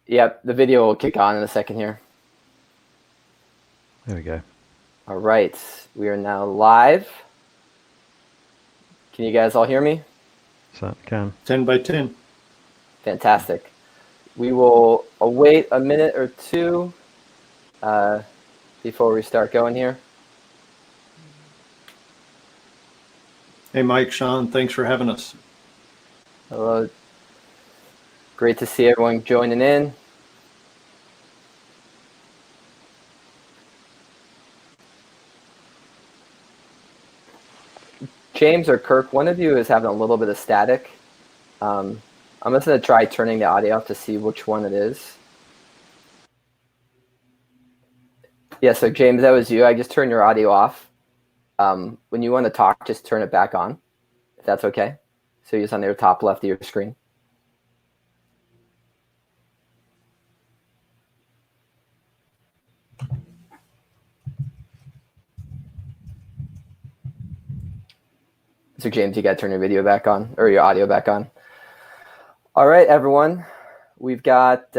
Yep, the video will kick on in a second here. There we go. All right, we are now live. Can you guys all hear me? So can 10 by 10. Fantastic. We will await a minute or two before we start going here. Hey, Mike, Sean, thanks for having us. Hello. Great to see everyone joining in. James or Kirk, one of you is having a little bit of static. I'm just going to try turning the audio off to see which one it is. Yeah, so James, that was you. I just turned your audio off. When you want to talk, just turn it back on, if that's okay. So it's on the top left of your screen. So James, you got to turn your video back on, or your audio back on. All right, everyone. We've got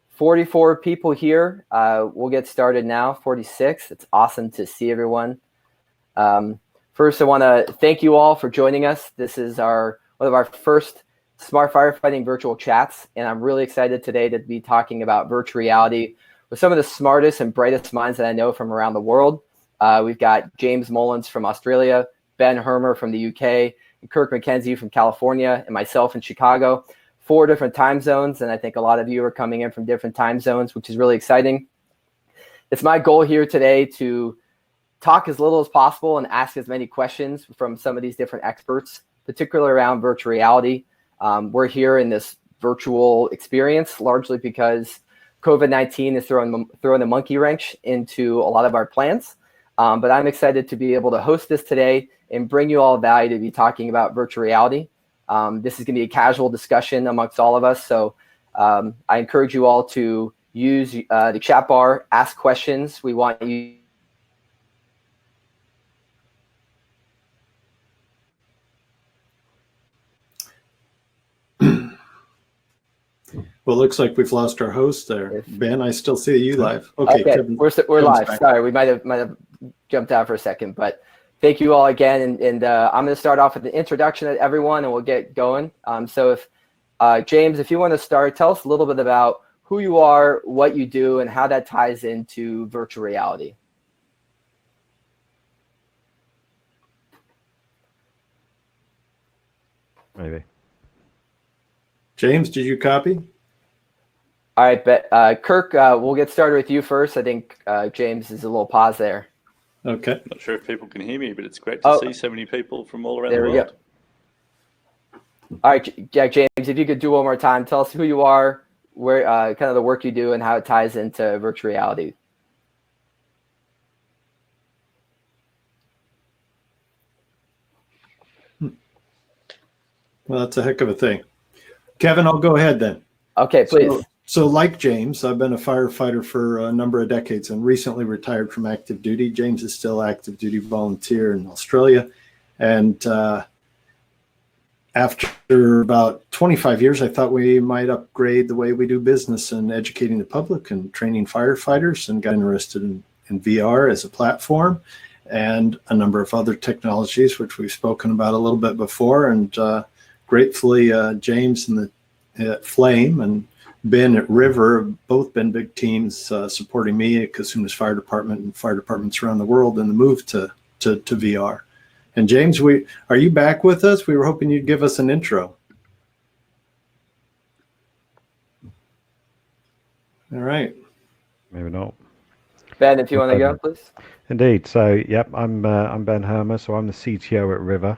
44 people here. We'll get started now, 46. It's awesome to see everyone. First, I want to thank you all for joining us. This is one of our first Smart Firefighting virtual chats, and I'm really excited today to be talking about virtual reality with some of the smartest and brightest minds that I know from around the world. We've got James Mullins from Australia, Ben Hermer from the UK, and Kirk Mckinzie from California, and myself in Chicago. 4 different time zones, and I think a lot of you are coming in from different time zones, which is really exciting. It's my goal here today to talk as little as possible and ask as many questions from some of these different experts, particularly around virtual reality. We're here in this virtual experience largely because COVID-19 is throwing a monkey wrench into a lot of our plans. But I'm excited to be able to host this today and bring you all value to be talking about virtual reality. This is going to be a casual discussion amongst all of us. So I encourage you all to use the chat bar, ask questions. We want you. Well, it looks like we've lost our host there. Ben, I still see you live. Okay, Kevin, we're live. Back. Sorry, we might have jumped out for a second, but thank you all again. And I'm going to start off with the introduction of everyone, and we'll get going. So if James, if you want to start, tell us a little bit about who you are, what you do, and how that ties into virtual reality. maybe. James, did you copy? All right, but Kirk, we'll get started with you first. I think James is a little pause there. Okay. Not sure if people can hear me, but it's great to see so many people from all around the world. Go. All right, James, if you could do one more time, tell us who you are, where kind of the work you do, and how it ties into virtual reality. Well, that's a heck of a thing. Kevin, I'll go ahead then. Okay, please. So like James, I've been a firefighter for a number of decades and recently retired from active duty. James is still active duty volunteer in Australia. And after about 25 years, I thought we might upgrade the way we do business and educating the public and training firefighters, and got interested in VR as a platform and a number of other technologies, which we've spoken about a little bit before. And gratefully, James and the Flame and Ben at River have both been big teams supporting me at Casunas Fire Department and fire departments around the world in the move to VR. And James, are you back with us? We were hoping you'd give us an intro. All right. Maybe not. Ben, if you want to go, please. Indeed. So, yep, I'm Ben Hermer. So I'm the CTO at River.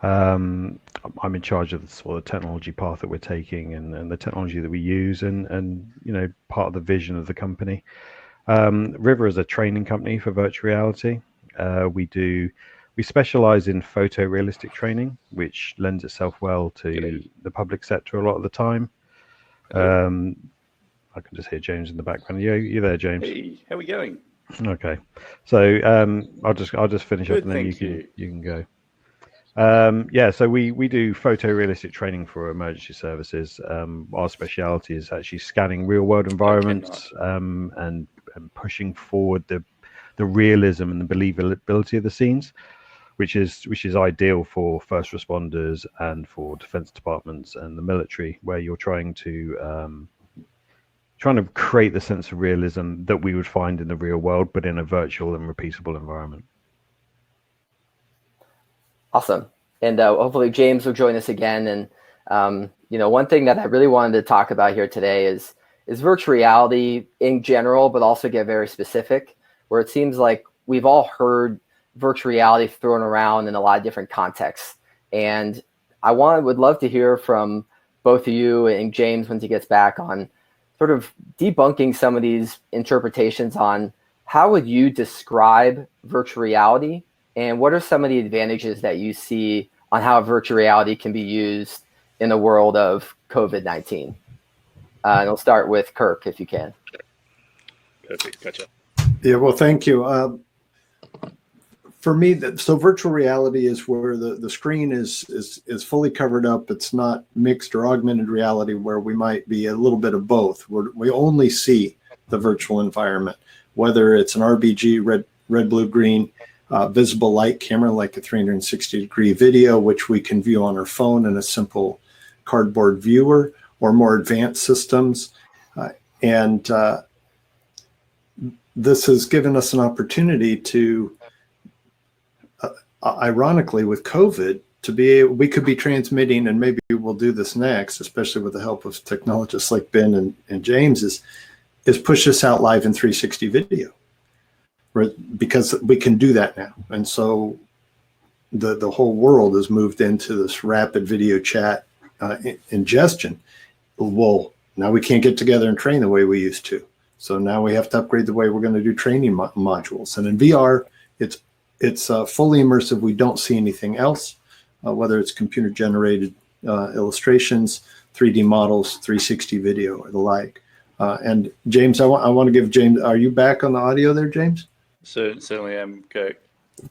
I'm in charge of the sort of technology path that we're taking and the technology that we use and part of the vision of the company. River is a training company for virtual reality. We specialize in photorealistic training, which lends itself well to the public sector a lot of the time. I can just hear James in the background. You there, James? Hey, how are we going? Okay. So I'll just finish Good, up and then you can go. Yeah, so we do photorealistic training for emergency services. Our speciality is actually scanning real world environments and pushing forward the realism and the believability of the scenes, which is ideal for first responders and for defense departments and the military, where you're trying to create the sense of realism that we would find in the real world, but in a virtual and repeatable environment. Awesome. And hopefully James will join us again. And, one thing that I really wanted to talk about here today is virtual reality in general, but also get very specific, where it seems like we've all heard virtual reality thrown around in a lot of different contexts. And I would love to hear from both of you and James once he gets back on sort of debunking some of these interpretations on how would you describe virtual reality, and what are some of the advantages that you see on how virtual reality can be used in the world of COVID-19? And we'll start with Kirk, if you can. Perfect. Gotcha. Yeah, well, thank you. For me, so virtual reality is where the screen is fully covered up. It's not mixed or augmented reality, where we might be a little bit of both. We only see the virtual environment, whether it's an RBG, red, blue, green, visible light camera, like a 360-degree video, which we can view on our phone in a simple cardboard viewer, or more advanced systems. And this has given us an opportunity to, ironically, with COVID, we could be transmitting, and maybe we'll do this next, especially with the help of technologists like Ben and James, is push this out live in 360 video, because we can do that now. And so the whole world has moved into this rapid video chat ingestion. Well, now we can't get together and train the way we used to. So now we have to upgrade the way we're going to do training modules. And in VR, it's fully immersive. We don't see anything else, whether it's computer generated illustrations, 3D models, 360 video, or the like. And James, I want to give James, are you back on the audio there, James? Certainly am, Kirk.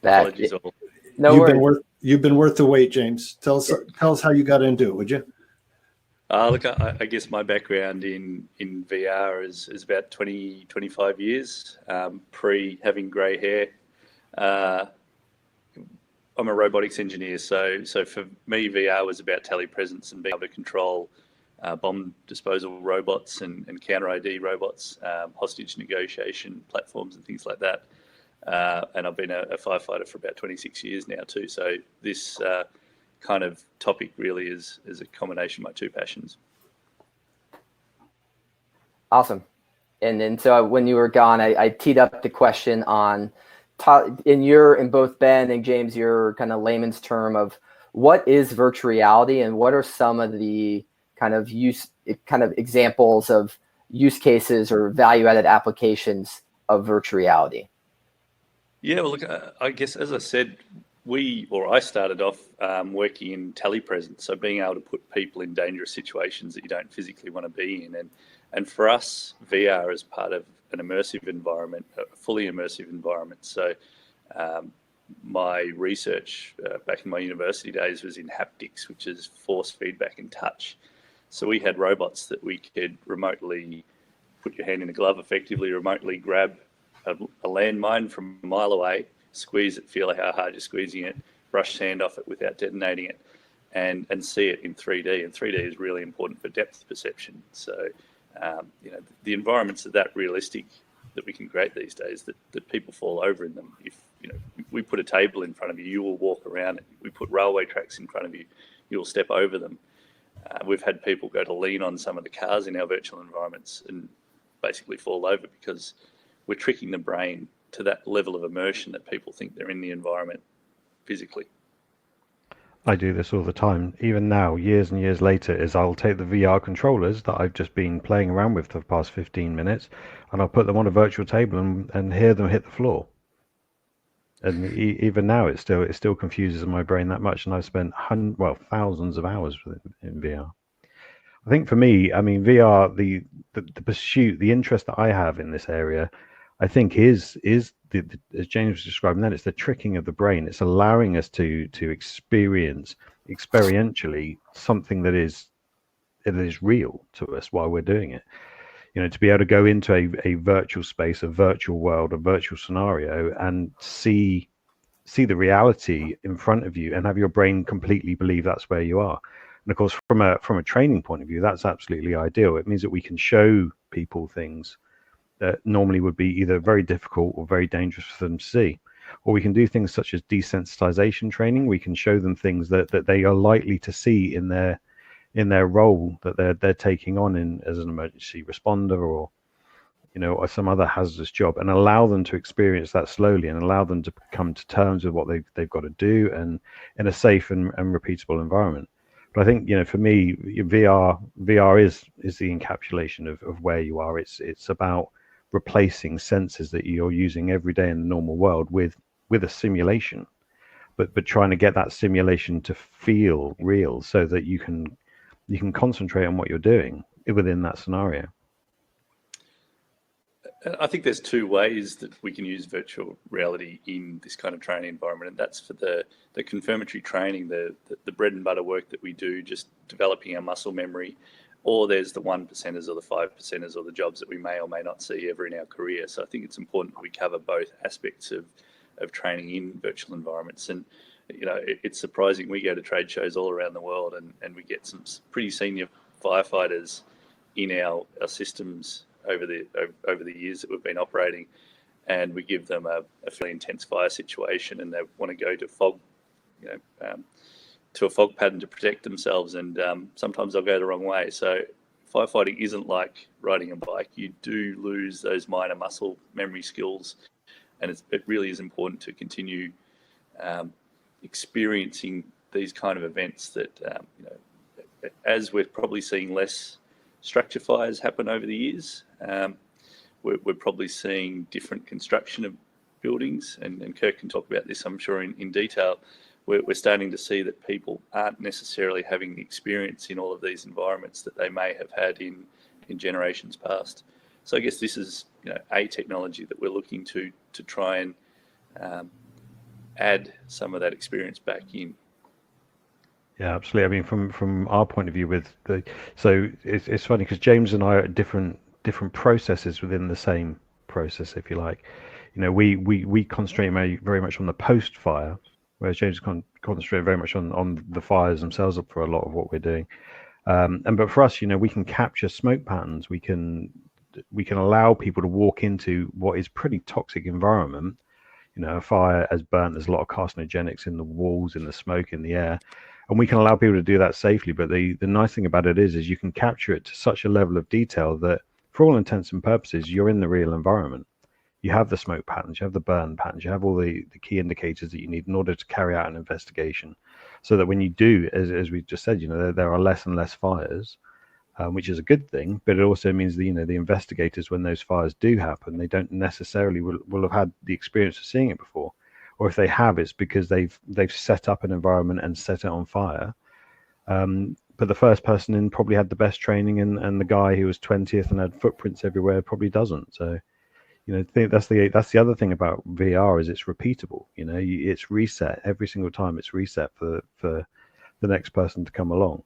Back. Apologies all. No worries. You've been worth the wait, James. Tell us how you got into it, would you? Look, I guess my background in VR is about 25 years, pre having grey hair. I'm a robotics engineer, so for me, VR was about telepresence and being able to control bomb disposal robots and counter ID robots, hostage negotiation platforms and things like that. And I've been a firefighter for about 26 years now too. So this kind of topic really is a combination of my two passions. Awesome. And so when you were gone, I teed up the question on, in both Ben and James, your kind of layman's term of what is virtual reality, and what are some of the kind of examples of use cases or value-added applications of virtual reality? Yeah, well, look, I guess, as I said, I started off working in telepresence, so being able to put people in dangerous situations that you don't physically want to be in. And for us, VR is part of an immersive environment, a fully immersive environment. So my research back in my university days was in haptics, which is force feedback and touch. So we had robots that we could remotely put your hand in a glove, effectively remotely grab a landmine from a mile away, squeeze it, feel how hard you're squeezing it, brush sand off it without detonating it, and see it in 3D. And 3D is really important for depth perception. So, the environments are that realistic that we can create these days that people fall over in them. If we put a table in front of you, you will walk around it. We put railway tracks in front of you, you'll step over them. We've had people go to lean on some of the cars in our virtual environments and basically fall over because we're tricking the brain to that level of immersion that people think they're in the environment physically. I do this all the time, even now, years and years later, is I'll take the VR controllers that I've just been playing around with for the past 15 minutes, and I'll put them on a virtual table and hear them hit the floor. And even now, it still confuses my brain that much, and I've spent thousands of hours in VR. I think for me, VR, the pursuit, the interest that I have in this area, I think is the, as James was describing that, it's the tricking of the brain. It's allowing us to experience experientially something that is real to us while we're doing it. To be able to go into a virtual space, a virtual world, a virtual scenario, and see the reality in front of you, and have your brain completely believe that's where you are. And of course, from a training point of view, that's absolutely ideal. It means that we can show people things that normally would be either very difficult or very dangerous for them to see. Or we can do things such as desensitization training. We can show them things that they are likely to see in their role that they're taking on as an emergency responder, or or some other hazardous job, and allow them to experience that slowly, and allow them to come to terms with what they've got to do, and in a safe and repeatable environment. But I think for me, VR is the encapsulation of where you are. It's about replacing senses that you're using every day in the normal world with a simulation, but trying to get that simulation to feel real, so that you can concentrate on what you're doing within that scenario. I think there's two ways that we can use virtual reality in this kind of training environment, and that's for the confirmatory training, the bread and butter work that we do, just developing our muscle memory, or there's the 1%ers or the 5%ers, or the jobs that we may or may not see ever in our career. So I think it's important that we cover both aspects of training in virtual environments. And it's surprising, we go to trade shows all around the world, and we get some pretty senior firefighters in our systems over the years that we've been operating, and we give them a fairly intense fire situation, and they want to go to to a fog pattern to protect themselves, and sometimes they'll go the wrong way. So firefighting isn't like riding a bike. You do lose those minor muscle memory skills, and it really is important to continue experiencing these kind of events that, as we're probably seeing less structure fires happen over the years, we're probably seeing different construction of buildings, and Kirk can talk about this, I'm sure, in detail. We're starting to see that people aren't necessarily having the experience in all of these environments that they may have had in generations past. So I guess this is a technology that we're looking to try and add some of that experience back in. Yeah, absolutely. I mean, from our point of view, so it's funny because James and I are at different processes within the same process, if you like. We concentrate very much on the post fire, whereas James concentrate very much on the fires themselves for a lot of what we're doing. But for us, we can capture smoke patterns. We can allow people to walk into what is pretty toxic environment. A fire has burnt. There's a lot of carcinogenics in the walls, in the smoke, in the air. And we can allow people to do that safely. But the nice thing about it is you can capture it to such a level of detail that, for all intents and purposes, you're in the real environment. You have the smoke patterns, you have the burn patterns, you have all the key indicators that you need in order to carry out an investigation. So that when you do, as we just said, there are less and less fires, which is a good thing. But it also means that the investigators, when those fires do happen, they don't necessarily will have had the experience of seeing it before. Or if they have, it's because they've set up an environment and set it on fire. But the first person in probably had the best training, and the guy who was 20th and had footprints everywhere probably doesn't. So, I think that's the other thing about VR is it's repeatable. It's reset every single time. It's reset for the next person to come along.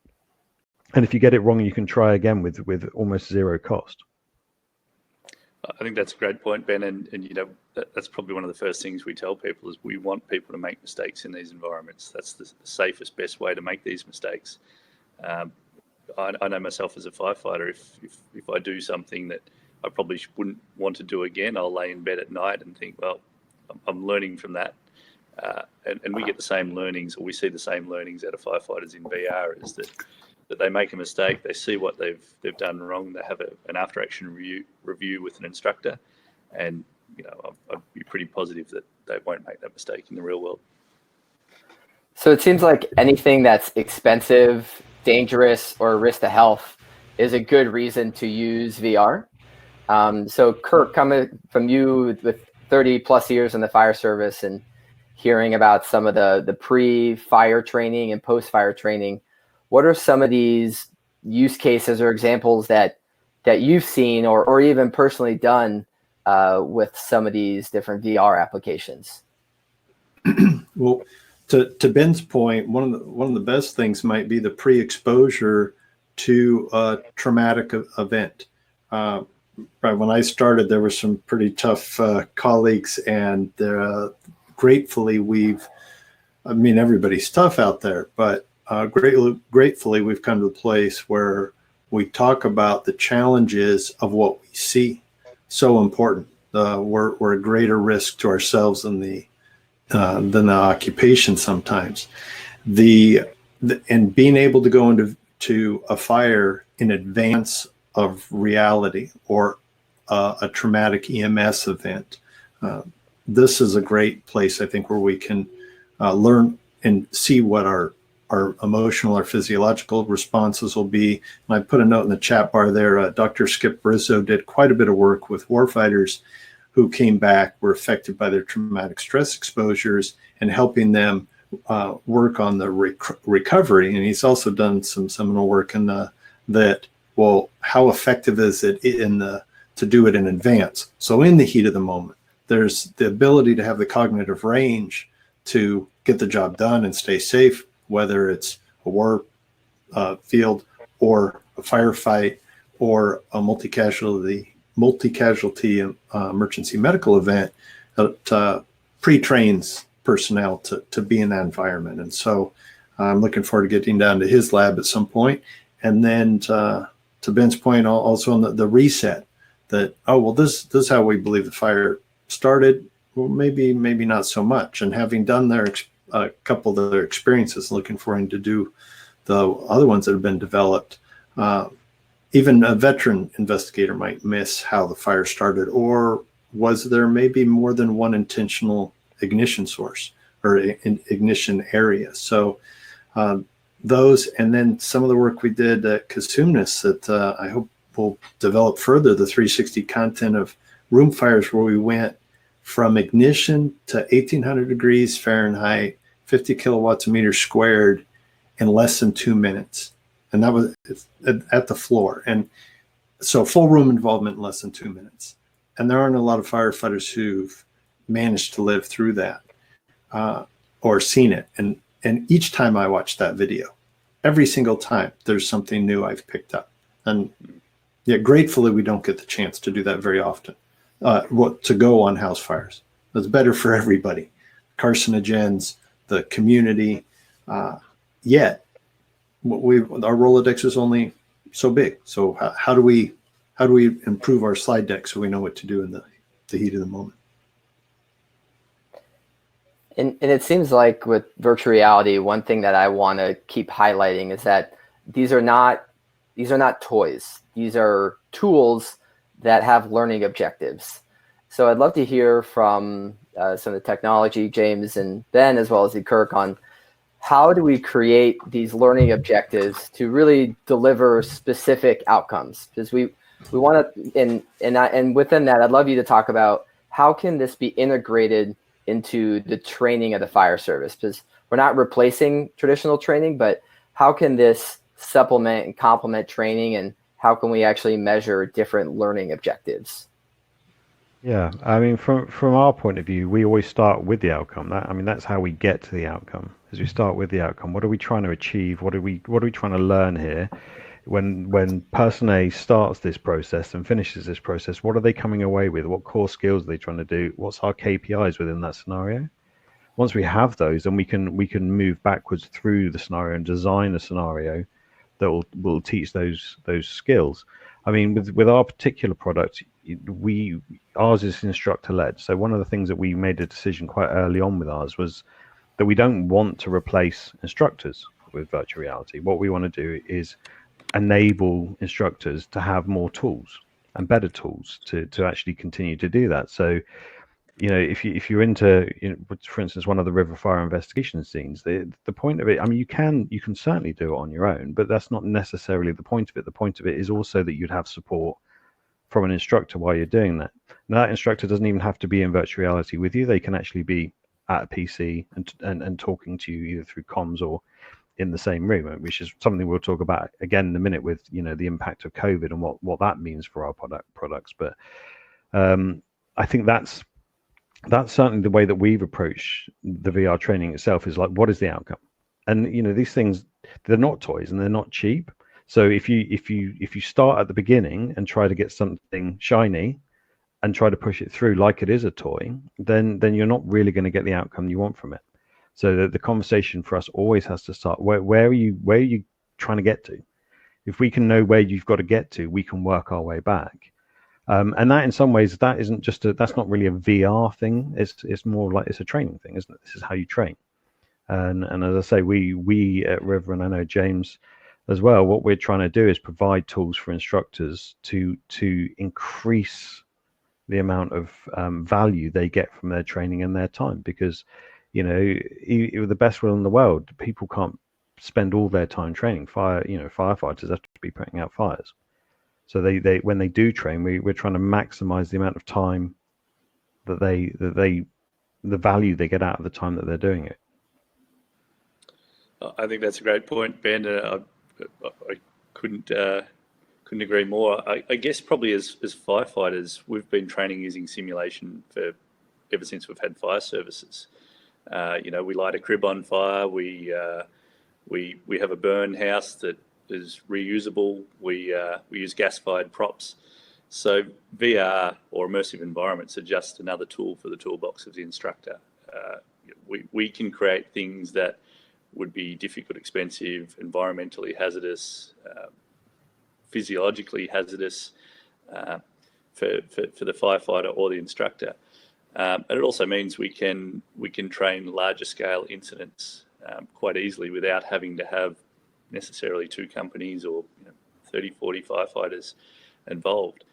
And if you get it wrong, you can try again with almost zero cost. I think that's a great point, Ben, and that's probably one of the first things we tell people is we want people to make mistakes in these environments. That's the safest, best way to make these mistakes. I know myself as a firefighter, if I do something that I probably wouldn't want to do again, I'll lay in bed at night and think, well, I'm learning from that. And we get the same learnings, or we see the same learnings out of firefighters in VR, is that they make a mistake, they see what they've done wrong, they have an after-action review with an instructor, and I'd be pretty positive that they won't make that mistake in the real world. So it seems like anything that's expensive, dangerous, or a risk to health is a good reason to use VR. So Kirk, coming from you with 30 plus years in the fire service and hearing about some of the pre-fire training and post-fire training, what are some of these use cases or examples that you've seen or even personally done with some of these different VR applications? Well, to Ben's point, one of the best things might be the pre-exposure to a traumatic event. Right when I started, there were some pretty tough colleagues, and gratefully everybody's tough out there, but gratefully we've come to a place where we talk about the challenges of what we see. So important. We're a greater risk to ourselves than the occupation sometimes. And being able to go into a fire in advance of reality or a traumatic EMS event. This is a great place, I think, where we can learn and see what our emotional or physiological responses will be. And I put a note in the chat bar there. Dr. Skip Rizzo did quite a bit of work with warfighters who came back, were affected by their traumatic stress exposures, and helping them work on the recovery. And he's also done some seminal work in that. Well, how effective is it to do it in advance? So in the heat of the moment, there's the ability to have the cognitive range to get the job done and stay safe, whether it's a war field or a firefight or a multi-casualty emergency medical event that pre-trains personnel to be in that environment. And so I'm looking forward to getting down to his lab at some point. And then to Ben's point, also on the reset, that, this is how we believe the fire started. Well, maybe not so much. And having done a couple of their experiences, looking for him to do the other ones that have been developed. Even a veteran investigator might miss how the fire started, or was there maybe more than one intentional ignition source or ignition area? So those, and then some of the work we did at Kasumnes that I hope will develop further, the 360 content of room fires, where we went from ignition to 1800 degrees Fahrenheit, 50 kilowatts a meter squared in less than 2 minutes. And that was at the floor. And so full room involvement in less than 2 minutes. And there aren't a lot of firefighters who've managed to live through that or seen it. And each time I watch that video, every single time, there's something new I've picked up. And yet gratefully, we don't get the chance to do that very often, to go on house fires. It's better for everybody, carcinogens, the community, yet our Rolodex is only so big. So how do we improve our slide deck so we know what to do in the heat of the moment? And it seems like with virtual reality, one thing that I want to keep highlighting is that these are not toys. These are tools that have learning objectives. So I'd love to hear from some of the technology, James and Ben, as well as Kirk, on how do we create these learning objectives to really deliver specific outcomes? Because we want to, and within that, I'd love you to talk about how can this be integrated into the training of the fire service? Because we're not replacing traditional training, but how can this supplement and complement training, and how can we actually measure different learning objectives? Yeah, I mean, from our point of view, we always start with the outcome. That's how we get to the outcome. Is we start with the outcome. What are we trying to achieve? What are we trying to learn here? When person A starts this process and finishes this process, what are they coming away with? What core skills are they trying to do? What's our KPIs within that scenario? Once we have those, then we can move backwards through the scenario and design a scenario that will teach those skills. I mean, with our particular product, ours is instructor led. So one of the things that we made a decision quite early on with ours was that we don't want to replace instructors with virtual reality. What we want to do is enable instructors to have more tools and better tools to actually continue to do that. So, if you're into, for instance, one of the river fire investigation scenes, the point of it, I mean, you can certainly do it on your own, but that's not necessarily the point of it. The point of it is also that you'd have support from an instructor while you're doing that. Now, that instructor doesn't even have to be in virtual reality with you. They can actually be at a PC and talking to you either through comms or in the same room, which is something we'll talk about again in a minute with the impact of COVID and what that means for our products. But I think that's certainly the way that we've approached the VR training itself, is like, what is the outcome? And these things, they're not toys and they're not cheap. So if you start at the beginning and try to get something shiny and try to push it through like it is a toy, then you're not really going to get the outcome you want from it. So the conversation for us always has to start, where are you trying to get to? If we can know where you've got to get to, we can work our way back. And that, in some ways, that isn't that's not really a VR thing. It's more like it's a training thing, isn't it? This is how you train. And as I say, we at River, and I know James as well, what we're trying to do is provide tools for instructors to increase the amount of value they get from their training and their time, because with the best will in the world, people can't spend all their time training. Firefighters have to be putting out fires. So they when they do train, we're trying to maximize the amount of time that the value they get out of the time that they're doing it. I think that's a great point, Ben. I couldn't agree more. I guess probably as firefighters, we've been training using simulation ever since we've had fire services. We light a crib on fire. We have a burn house that is reusable. We use gas-fired props. So VR or immersive environments are just another tool for the toolbox of the instructor. We can create things that would be difficult, expensive, environmentally hazardous, physiologically hazardous for the firefighter or the instructor. And it also means we can train larger scale incidents quite easily without having to have necessarily two companies or 30, 40 firefighters involved.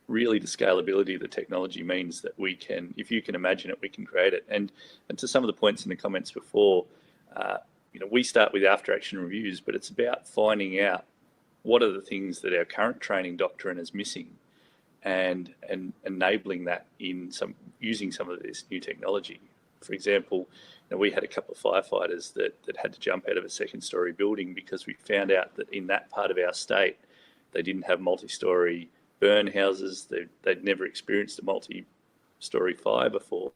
Really, the scalability of the technology means that we can, if you can imagine it, we can create it. And to some of the points in the comments before, we start with after action reviews, but it's about finding out what are the things that our current training doctrine is missing, and enabling that using some of this new technology. For example, we had a couple of firefighters that had to jump out of a second-story building because we found out that in that part of our state, they didn't have multi-story burn houses. They'd never experienced a multi-story fire before.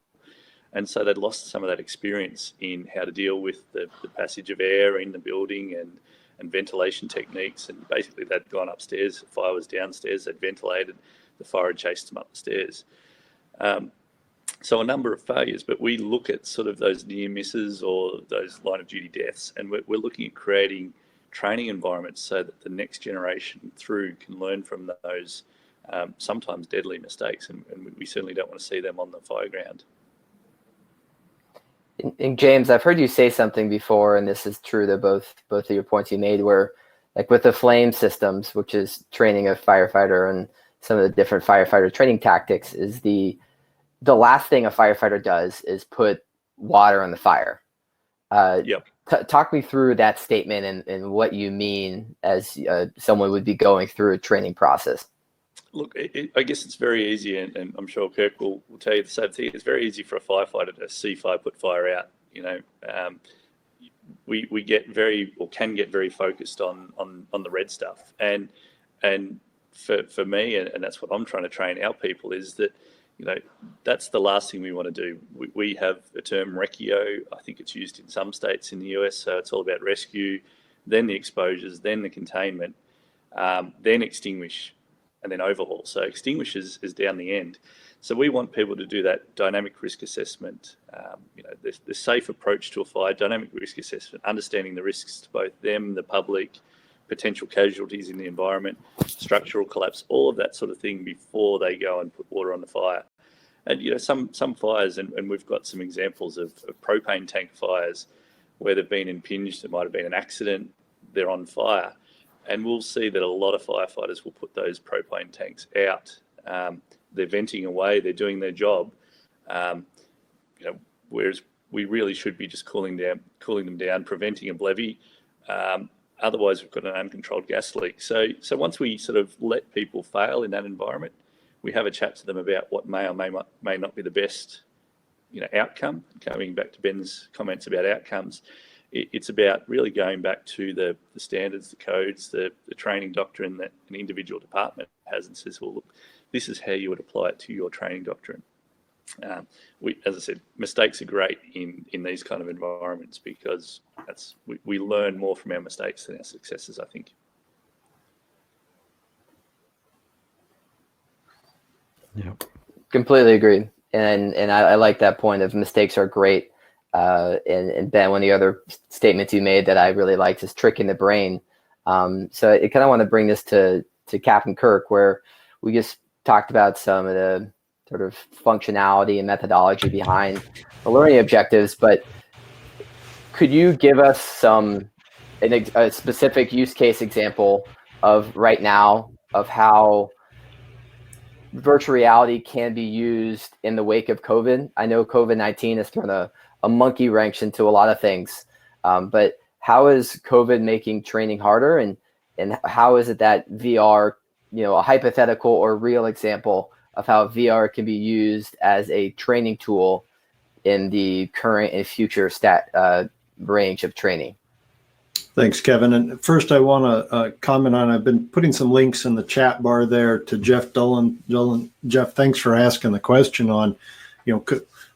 And so they'd lost some of that experience in how to deal with the passage of air in the building and ventilation techniques. And basically they'd gone upstairs, the fire was downstairs, they'd ventilated, the fire had chased them up the stairs. So a number of failures, but we look at sort of those near misses or those line of duty deaths, and we're looking at creating training environments so that the next generation through can learn from those sometimes deadly mistakes, and we certainly don't want to see them on the fire ground. And James, I've heard you say something before, and this is true to both of your points you made, where like with the flame systems, which is training a firefighter and some of the different firefighter training tactics, is the last thing a firefighter does is put water on the fire. Yep. Talk me through that statement and what you mean as someone would be going through a training process. Look, I guess it's very easy, and I'm sure Kirk will tell you the same thing. It's very easy for a firefighter to see fire, put fire out. We get can get very focused on the red stuff, and for me, and that's what I'm trying to train our people, is that that's the last thing we want to do. We have a term RECCIO. I think it's used in some states in the US. So it's all about rescue, then the exposures, then the containment, then extinguish, and then overhaul. So extinguish is down the end. So we want people to do that dynamic risk assessment, the safe approach to a fire, dynamic risk assessment, understanding the risks to both them, the public, potential casualties in the environment, structural collapse, all of that sort of thing before they go and put water on the fire. And some fires, and we've got some examples of propane tank fires where they've been impinged. It might have been an accident, they're on fire, and we'll see that a lot of firefighters will put those propane tanks out. They're venting away, they're doing their job, whereas we really should be just cooling them down, preventing a levy. Otherwise, we've got an uncontrolled gas leak. So once we sort of let people fail in that environment, we have a chat to them about what may or may not be the best, outcome. Coming back to Ben's comments about outcomes, it's about really going back to the standards, the codes, the training doctrine that an individual department has, and says, well, look, this is how you would apply it to your training doctrine. As I said, mistakes are great in these kind of environments, because we learn more from our mistakes than our successes, I think. Yeah, completely agreed. And I like that point of mistakes are great. And Ben, one of the other statements you made that I really liked is tricking the brain. So I kind of want to bring this to Captain Kirk, where we just talked about some of the sort of functionality and methodology behind the learning objectives, but could you give us a specific use case example of right now of how virtual reality can be used in the wake of COVID? I know COVID-19 has thrown a monkey wrench into a lot of things, but how is COVID making training harder, and how is it that VR, a hypothetical or real example of how VR can be used as a training tool in the current and future range of training? Thanks, Kevin. And first, I want to comment on, I've been putting some links in the chat bar there to Jeff Dullen. Jeff, thanks for asking the question on,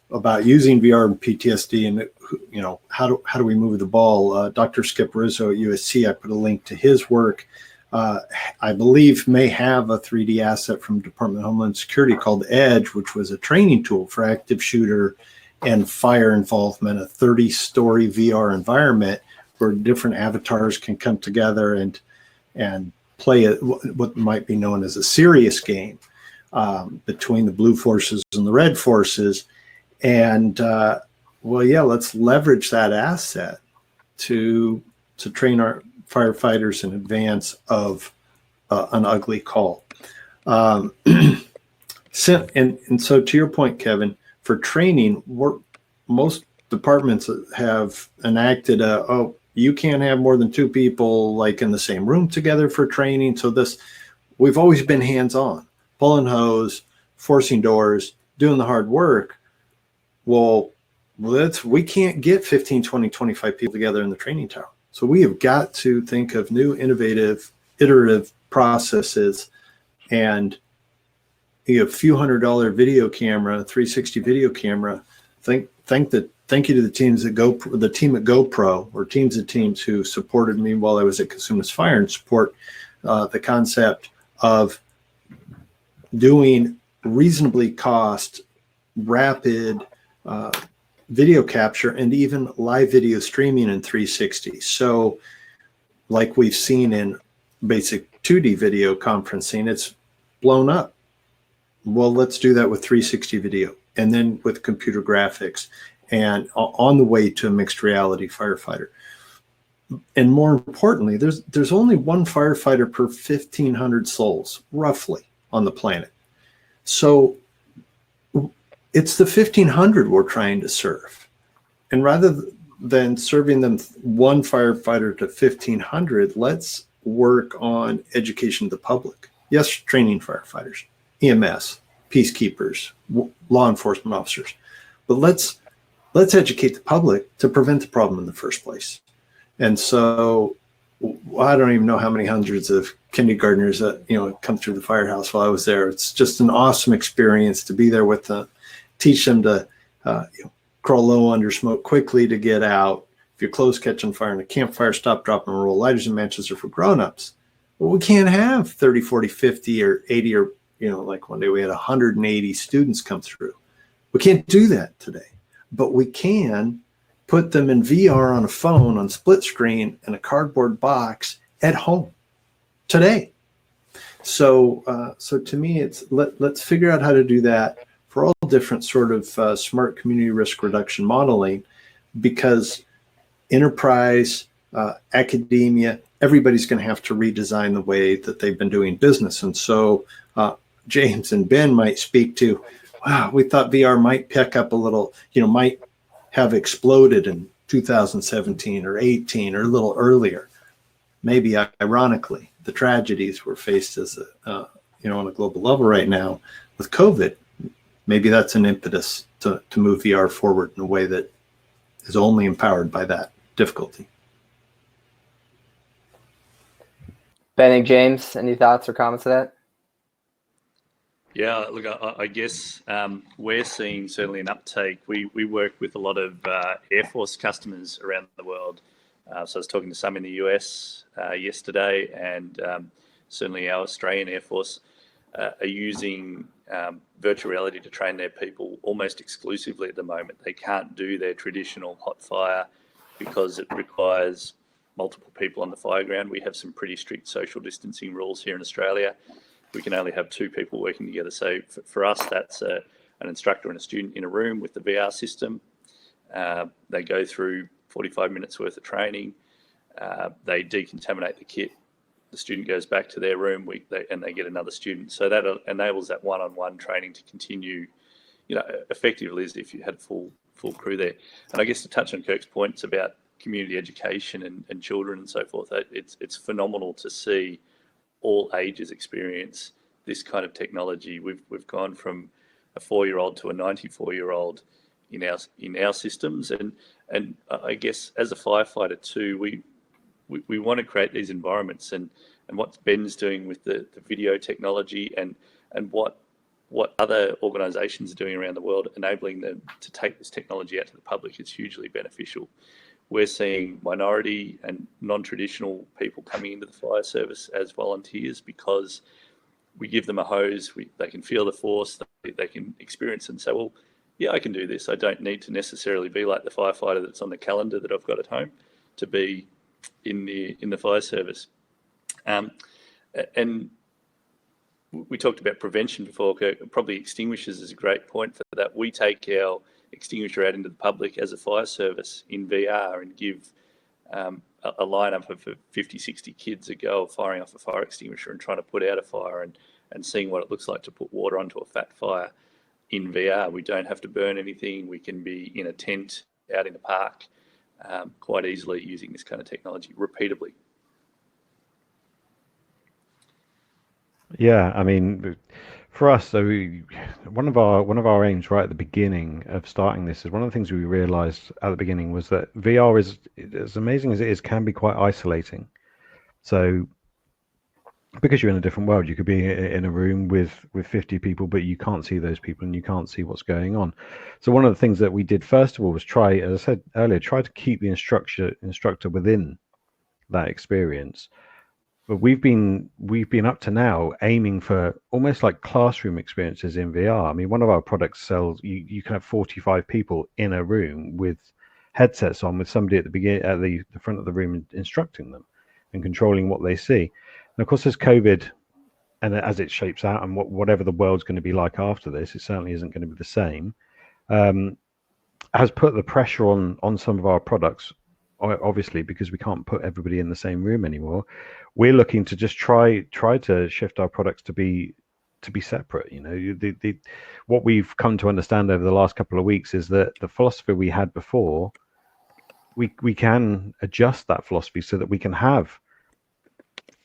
about using VR and PTSD, and how do we move the ball? Dr. Skip Rizzo at USC, I put a link to his work. I believe may have a 3D asset from Department of Homeland Security called Edge, which was a training tool for active shooter and fire involvement, a 30-story VR environment where different avatars can come together and play what might be known as a serious game between the blue forces and the red forces. And let's leverage that asset to train our firefighters in advance of an ugly call. And so to your point, Kevin, for training, most departments have enacted you can't have more than 2 people like in the same room together for training. So we've always been hands-on, pulling hose, forcing doors, doing the hard work. Well, we can't get 15, 20, 25 people together in the training tower. So we have got to think of new, innovative, iterative processes. And a few $100 video camera, 360 video camera. Thank you to the teams at the team at GoPro, or teams of teams who supported me while I was at Consumers Fire, and support the concept of doing reasonably cost, rapid video capture, and even live video streaming in 360. So like we've seen in basic 2D video conferencing, it's blown up. Well, let's do that with 360 video, and then with computer graphics, and on the way to a mixed reality firefighter. And more importantly, there's only one firefighter per 1,500 souls, roughly, on the planet. So it's the 1,500 we're trying to serve. And rather than serving them one firefighter to 1,500, let's work on education of the public. Yes, training firefighters, EMS, peacekeepers, law enforcement officers. But let's educate the public to prevent the problem in the first place. And so I don't even know how many hundreds of kindergartners that come through the firehouse while I was there. It's just an awesome experience to be there with them, teach them to crawl low under smoke quickly to get out. If your clothes catch on fire in a campfire, stop, drop, and roll. Lighters and matches are for grown-ups. Well, we can't have 30, 40, 50, or 80, or like one day we had 180 students come through. We can't do that today, but we can put them in VR on a phone, on split screen, in a cardboard box at home today. So to me, it's let's figure out how to do that for all different sort of smart community risk reduction modeling, because enterprise, academia, everybody's going to have to redesign the way that they've been doing business. And so James and Ben might speak to, wow, we thought VR might pick up a little, might have exploded in 2017 or 18 or a little earlier. Maybe ironically, the tragedies we're faced as on a global level right now with COVID, maybe that's an impetus to move VR forward in a way that is only empowered by that difficulty. Ben, James, any thoughts or comments to that? Yeah, look, I guess we're seeing certainly an uptake. We work with a lot of Air Force customers around the world. So I was talking to some in the US yesterday, and certainly our Australian Air Force are using virtual reality to train their people almost exclusively at the moment. They can't do their traditional hot fire because it requires multiple people on the fire ground. We have some pretty strict social distancing rules here in Australia. We can only have 2 people working together. So for us, that's an instructor and a student in a room with the VR system. They go through 45 minutes worth of training. They decontaminate the kit. The student goes back to their room and they get another student. So that enables that one-on-one training to continue, effectively as if you had full crew there. And I guess to touch on Kirk's points about community education and children and so forth, it's phenomenal to see all ages experience this kind of technology. We've gone from a 4-year-old to a 94-year-old in our systems, and I guess as a firefighter too, we want to create these environments, and what Ben's doing with the video technology and what other organisations are doing around the world, enabling them to take this technology out to the public is hugely beneficial. We're seeing minority and non-traditional people coming into the fire service as volunteers because we give them a hose, they can feel the force, they can experience it and say, well, yeah, I can do this. I don't need to necessarily be like the firefighter that's on the calendar that I've got at home to be in the fire service. And we talked about prevention before. Probably extinguishers is a great point for that. We take our extinguisher out into the public as a fire service in VR and give a lineup of 50, 60 kids a go of firing off a fire extinguisher and trying to put out a fire and seeing what it looks like to put water onto a fat fire in VR. We don't have to burn anything. We can be in a tent out in the park quite easily using this kind of technology repeatably. Yeah, I mean, for us, so one of our aims right at the beginning of starting this is one of the things we realized at the beginning was that VR is, as amazing as it is, can be quite isolating. So because you're in a different world, you could be in a room with 50 people, but you can't see those people and you can't see what's going on. So one of the things that we did first of all was try, as I said earlier, try to keep the instructor within that experience. But we've been up to now aiming for almost like classroom experiences in VR. I mean, one of our products sells you can have 45 people in a room with headsets on, with somebody at the front of the room instructing them and controlling what they see. And of course, there's COVID, and as it shapes out, and whatever the world's going to be like after this, it certainly isn't going to be the same. Has put the pressure on some of our products, obviously, because we can't put everybody in the same room anymore. We're looking to just try to shift our products to be separate. What we've come to understand over the last couple of weeks is that the philosophy we had before, we can adjust that philosophy so that we can have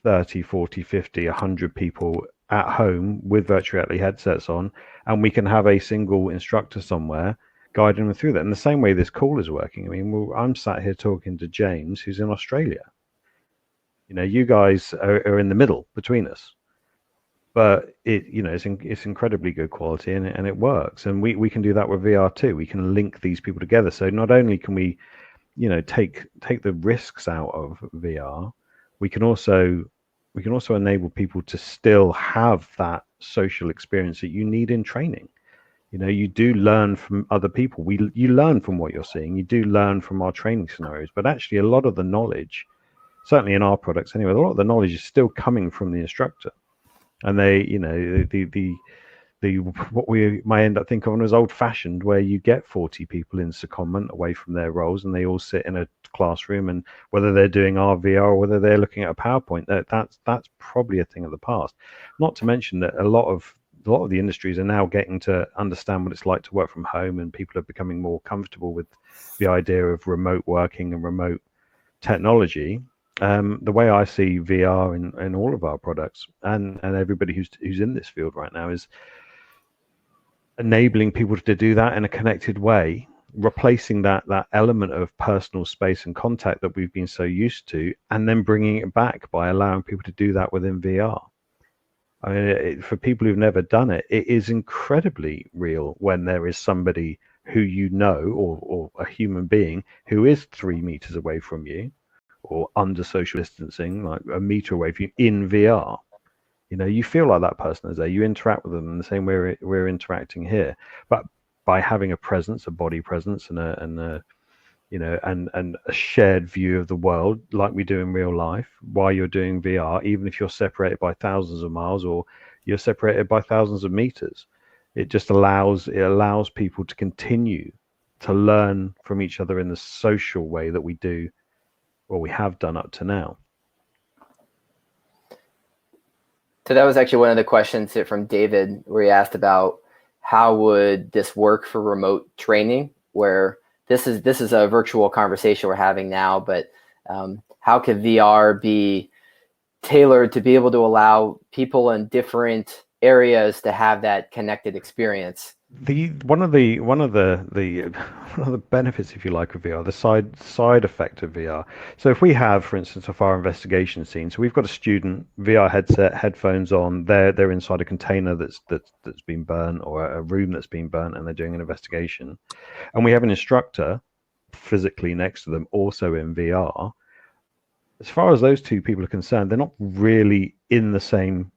30, 40, 50, 100 people at home with virtual reality headsets on, and we can have a single instructor somewhere guiding them through that. In the same way this call is working. I mean, I'm sat here talking to James, who's in Australia. You guys are in the middle between us, but it's incredibly good quality and it works. And we can do that with VR too. We can link these people together. So not only can we, take the risks out of VR, we can also enable people to still have that social experience that you need in training. You do learn from other people. You learn from what you're seeing. You do learn from our training scenarios, but actually a lot of the knowledge, certainly in our products anyway, a lot of the knowledge is still coming from the instructor. And they, what we might end up thinking of as old-fashioned, where you get 40 people in secondment away from their roles and they all sit in a classroom, and whether they're doing RVR or whether they're looking at a PowerPoint, that's probably a thing of the past. Not to mention that a lot of the industries are now getting to understand what it's like to work from home, and people are becoming more comfortable with the idea of remote working and remote technology. The way I see VR in all of our products and everybody who's in this field right now is enabling people to do that in a connected way replacing that element of personal space and contact that we've been so used to, and then bringing it back by allowing people to do that within VR. I mean, for people who've never done it, it is incredibly real when there is somebody who you know, or a human being who is 3 meters away from you, or under social distancing, like a meter away from you in VR. You know, you feel like that person is there. You interact with them in the same way we're interacting here, but by having a presence, a body presence, and a shared view of the world like we do in real life while you're doing VR, even if you're separated by thousands of miles or you're separated by thousands of meters. It just allows people to continue to learn from each other in the social way that we do, or we have done up to now. So that was actually one of the questions from David, where he asked about how would this work for remote training, where this is a virtual conversation we're having now, but how could VR be tailored to be able to allow people in different areas to have that connected experience? One of the benefits, if you like, of VR, the side effect of VR. So if we have, for instance, a fire investigation scene, so we've got a student, VR headset, headphones on, they're inside a container that's been burnt, or a room that's been burnt, and they're doing an investigation, and we have an instructor physically next to them, also in VR. As far as those two people are concerned, they're not really in the same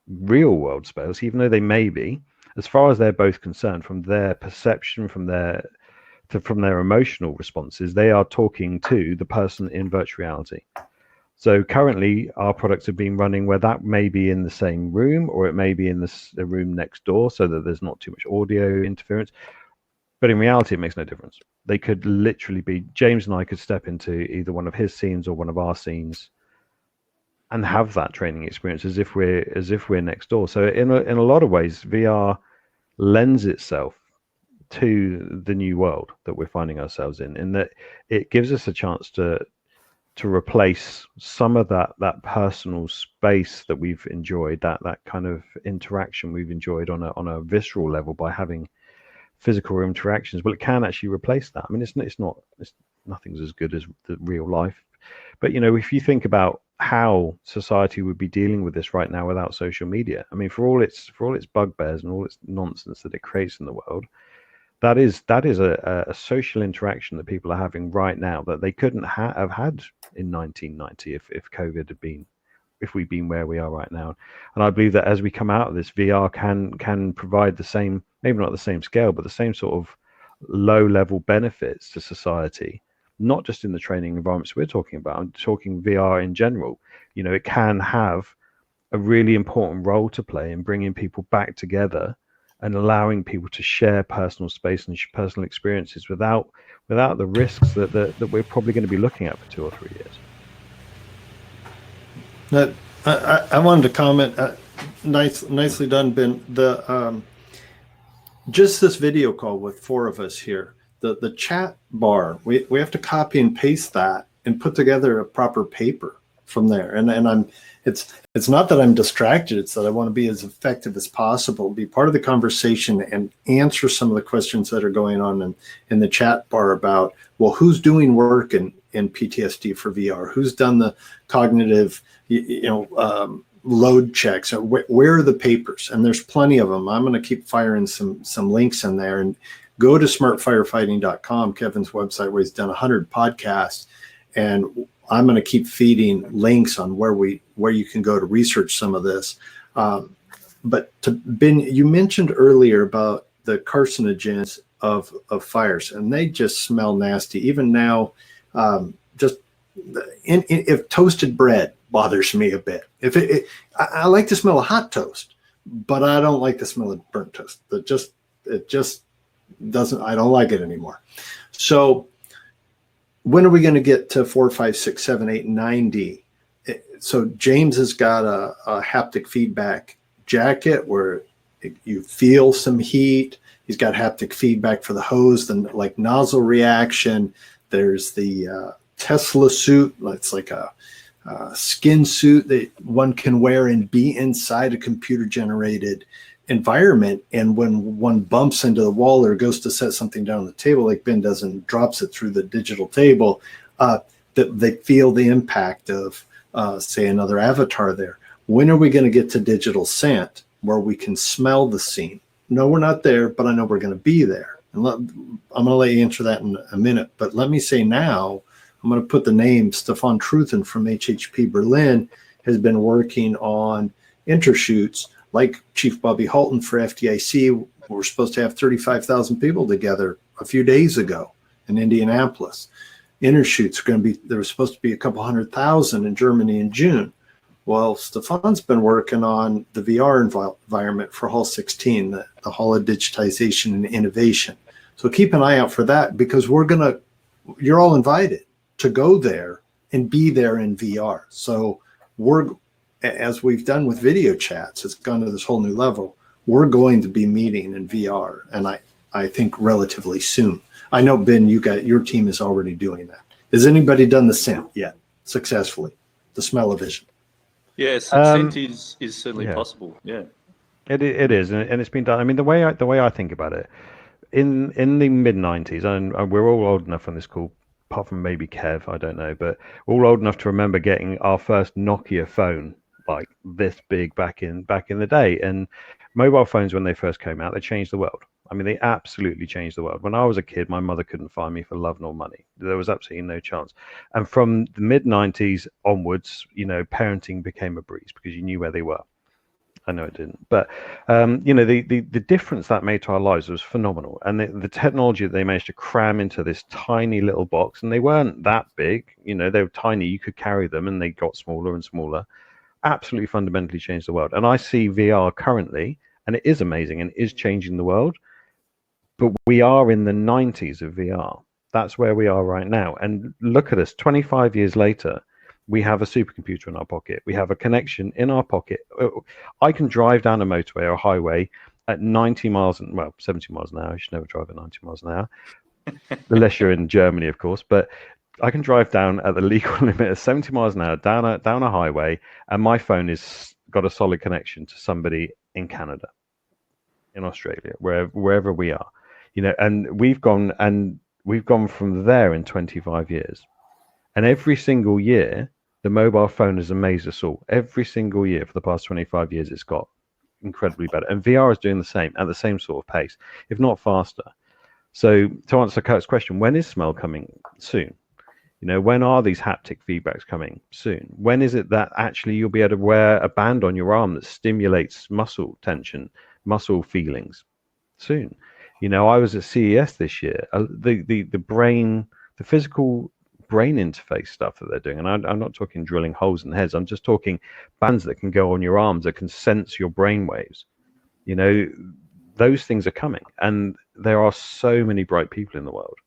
real world space, even though they may be. As far as they're both concerned, from their perception, from their emotional responses, they are talking to the person in virtual reality. So currently, our products have been running where that may be in the same room, or it may be in the room next door, so that there's not too much audio interference. But in reality, it makes no difference. They could literally be, James and I could step into either one of his scenes or one of our scenes and have that training experience as if we're next door. So in a lot of ways, VR lends itself to the new world that we're finding ourselves in that it gives us a chance to replace some of that personal space that we've enjoyed, that kind of interaction we've enjoyed on a visceral level by having physical interactions. Well, it can actually replace that. I mean, nothing's as good as the real life. But, you know, if you think about how society would be dealing with this right now without social media, I mean, for all its bugbears and all its nonsense that it creates in the world, that is a social interaction that people are having right now that they couldn't have had in 1990 if COVID had been, if we'd been where we are right now. And I believe that as we come out of this, VR can provide the same, maybe not the same scale, but the same sort of low-level benefits to society, not just in the training environments we're talking about. I'm talking VR in general. You know, it can have a really important role to play in bringing people back together and allowing people to share personal space and personal experiences without the risks that we're probably going to be looking at for 2 or 3 years. I wanted to comment. Nicely done, Ben. Just this video call with 4 of us here, the chat bar, we have to copy and paste that and put together a proper paper from there. And it's not that I'm distracted, it's that I want to be as effective as possible, be part of the conversation and answer some of the questions that are going on in the chat bar about, well, who's doing work in PTSD for VR? Who's done the cognitive, load checks? Where are the papers? And there's plenty of them. I'm going to keep firing some links in there, and go to smartfirefighting.com, Kevin's website, where he's done 100 podcasts, and I'm going to keep feeding links on where you can go to research some of this. But Ben, you mentioned earlier about the carcinogens of fires, and they just smell nasty. Even now, if toasted bread bothers me a bit. I like the smell of hot toast, but I don't like the smell of burnt toast. It just doesn't. I don't like it anymore. So when are we going to get to 4, 5, 6, 7, 8, 9D? So James has got a haptic feedback jacket where you feel some heat. He's got haptic feedback for the hose, then like nozzle reaction. There's the Tesla suit. It's like a skin suit that one can wear and be inside a computer generated environment, and when one bumps into the wall or goes to set something down on the table, like Ben does, and drops it through the digital table, that they feel the impact of, say, another avatar there. When are we going to get to digital scent, where we can smell the scene? No, we're not there, but I know we're going to be there. And I'm going to let you answer that in a minute. But let me say now, I'm going to put the name Stefan Truthen from HHP Berlin has been working on intershoots like Chief Bobby Halton for FDIC. We're supposed to have 35,000 people together a few days ago in Indianapolis. Intershoots are going to be, there was supposed to be a couple 100,000 in Germany in June. Well, Stefan's been working on the VR environment for Hall 16, the Hall of Digitization and Innovation. So keep an eye out for that, because you're all invited to go there and be there in VR. So as we've done with video chats, it's gone to this whole new level. We're going to be meeting in VR, and I think relatively soon. I know, Ben, your team is already doing that. Has anybody done the scent yet successfully? The smell-o-vision? Yes, scent is certainly possible. Yeah, it is, and it's been done. I mean, the way I think about it, in the mid-90s, and we're all old enough on this call, apart from maybe Kev, I don't know, but all old enough to remember getting our first Nokia phone like this big back in the day. And mobile phones, when they first came out, they changed the world. I mean, they absolutely changed the world. When I was a kid, my mother couldn't find me for love nor money. There was absolutely no chance. And from the mid-90s onwards, parenting became a breeze because you knew where they were. I know it didn't, but the difference that made to our lives was phenomenal. And the technology that they managed to cram into this tiny little box, and they weren't that big, they were tiny. You could carry them, and they got smaller and smaller. Absolutely fundamentally changed the world. And I see VR currently, and it is amazing and it is changing the world. But we are in the 90s of VR. That's where we are right now. And look at us, 25 years later, we have a supercomputer in our pocket. We have a connection in our pocket. I can drive down a motorway or a highway at 70 miles an hour. You should never drive at 90 miles an hour, unless you're in Germany, of course. But I can drive down at the legal limit of 70 miles an hour down a highway, and my phone has got a solid connection to somebody in Canada, in Australia, wherever we are. And we've gone from there in 25 years. And every single year, the mobile phone has amazed us all. Every single year for the past 25 years, it's got incredibly better. And VR is doing the same at the same sort of pace, if not faster. So to answer Kurt's question, when is smell coming? Soon. When are these haptic feedbacks coming? Soon. When is it that actually you'll be able to wear a band on your arm that stimulates muscle tension, muscle feelings? Soon. I was at CES this year. The physical brain interface stuff that they're doing, and I'm not talking drilling holes in the heads. I'm just talking bands that can go on your arms that can sense your brain waves. Those things are coming, and there are so many bright people in the world.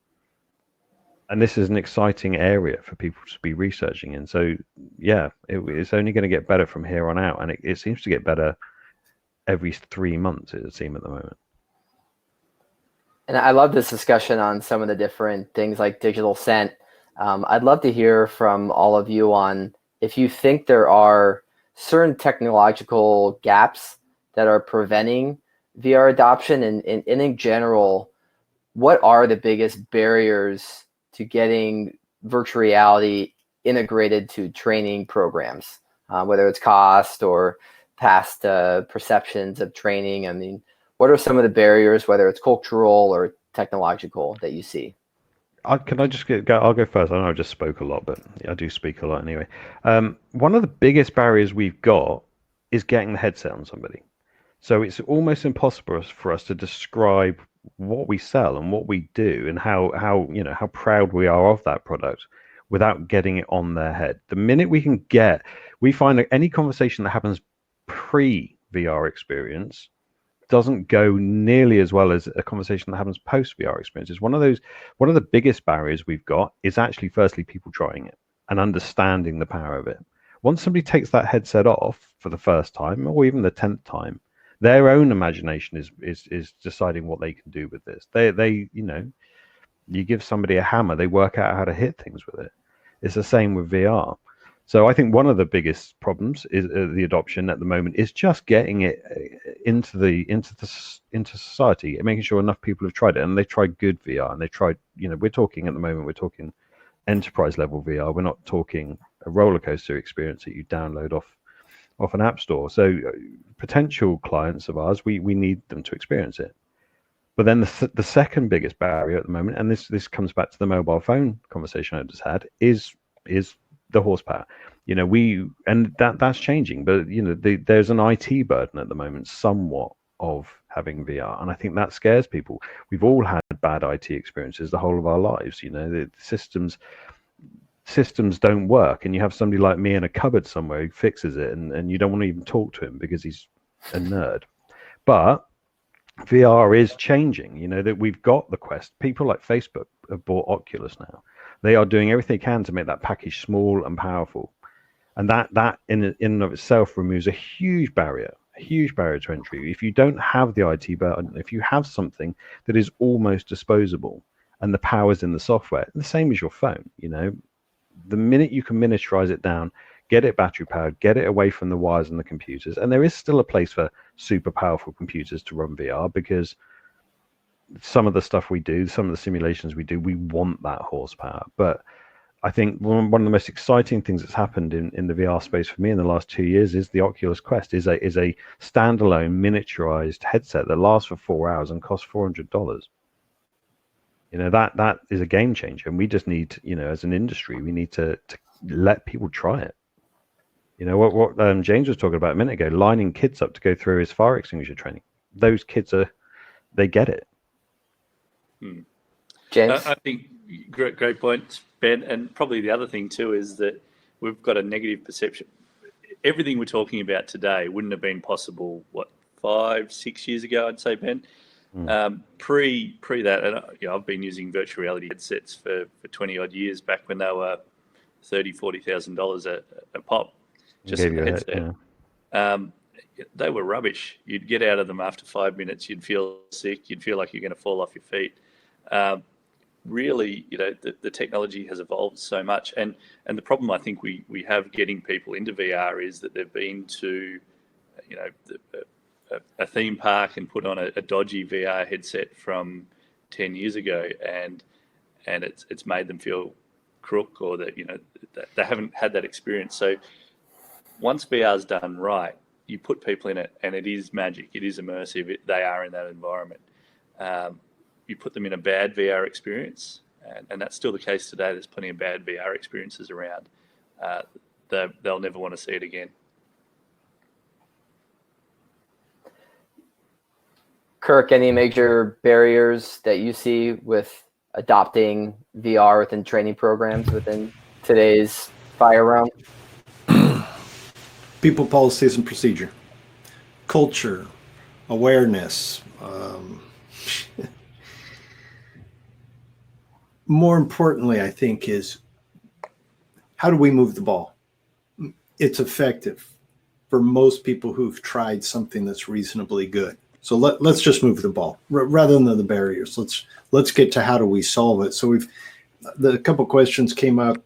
And this is an exciting area for people to be researching in. So, yeah, it's only going to get better from here on out. And it seems to get better every 3 months, it would seem, at the moment. And I love this discussion on some of the different things like digital scent. I'd love to hear from all of you on if you think there are certain technological gaps that are preventing VR adoption, and in general, what are the biggest barriers to getting virtual reality integrated to training programs, whether it's cost or past perceptions of training? I mean, what are some of the barriers, whether it's cultural or technological, that you see? Can I just go? I'll go first. I know I just spoke a lot, but I do speak a lot anyway. One of the biggest barriers we've got is getting the headset on somebody. So it's almost impossible for us to describe what we sell and what we do and how proud we are of that product without getting it on their head. The minute we find that any conversation that happens pre-VR experience doesn't go nearly as well as a conversation that happens post VR experiences. One of the biggest barriers we've got is actually firstly people trying it and understanding the power of it. Once somebody takes that headset off for the first time or even the 10th time, their own imagination is deciding what they can do with this. They you give somebody a hammer, they work out how to hit things with it. It's the same with VR. So I think one of the biggest problems is the adoption at the moment is just getting it into society, and making sure enough people have tried it, and they tried good VR, and they tried, we're talking at the moment, we're talking enterprise level VR. We're not talking a roller coaster experience that you download off an app store. So potential clients of ours, we need them to experience it. But then the second biggest barrier at the moment, and this comes back to the mobile phone conversation I just had, is the horsepower. That's changing, but there's an IT burden at the moment, somewhat, of having VR, and I think that scares people. We've all had bad IT experiences the whole of our lives. The systems don't work, and you have somebody like me in a cupboard somewhere who fixes it, and you don't want to even talk to him because he's a nerd. But VR is changing. That we've got the Quest. People like Facebook have bought Oculus now. They are doing everything they can to make that package small and powerful, and that in and of itself removes a huge barrier to entry. If you don't have the IT burden, if you have something that is almost disposable, and the power's in the software, the same as your phone. The minute you can miniaturize it down, get it battery powered, get it away from the wires and the computers, and there is still a place for super powerful computers to run VR, because some of the stuff we do, some of the simulations we do, we want that horsepower. But I think one of the most exciting things that's happened in the VR space for me in the last 2 years is the Oculus Quest is a standalone miniaturized headset that lasts for 4 hours and costs $400. That is a game changer, and we just need, as an industry, we need to let people try it. What James was talking about a minute ago, lining kids up to go through his fire extinguisher training. Those kids they get it. James? I think great point, Ben. And probably the other thing too is that we've got a negative perception. Everything we're talking about today wouldn't have been possible, 5-6 years ago, I'd say, Ben. Pre that, and I've been using virtual reality headsets for 20 odd years, back when they were $30,000-$40,000 a pop, just a headset. They were rubbish. You'd get out of them after 5 minutes, you'd feel sick, you'd feel like you're going to fall off your feet. Really, the technology has evolved so much, and the problem I think we have getting people into VR is that they've been to, a theme park and put on a dodgy VR headset from 10 years ago, and it's made them feel crook, or that they haven't had that experience. So once VR's done right, you put people in it, and it is magic. It is immersive. They are in that environment. You put them in a bad VR experience, and that's still the case today. There's plenty of bad VR experiences around. They'll never want to see it again. Kirk, any major barriers that you see with adopting VR within training programs within today's fire realm? People, policies, and procedure, culture, awareness. More importantly, I think, is how do we move the ball? It's effective for most people who've tried something that's reasonably good. So let's just move the ball rather than the barriers. Let's get to how do we solve it. So a couple questions came up.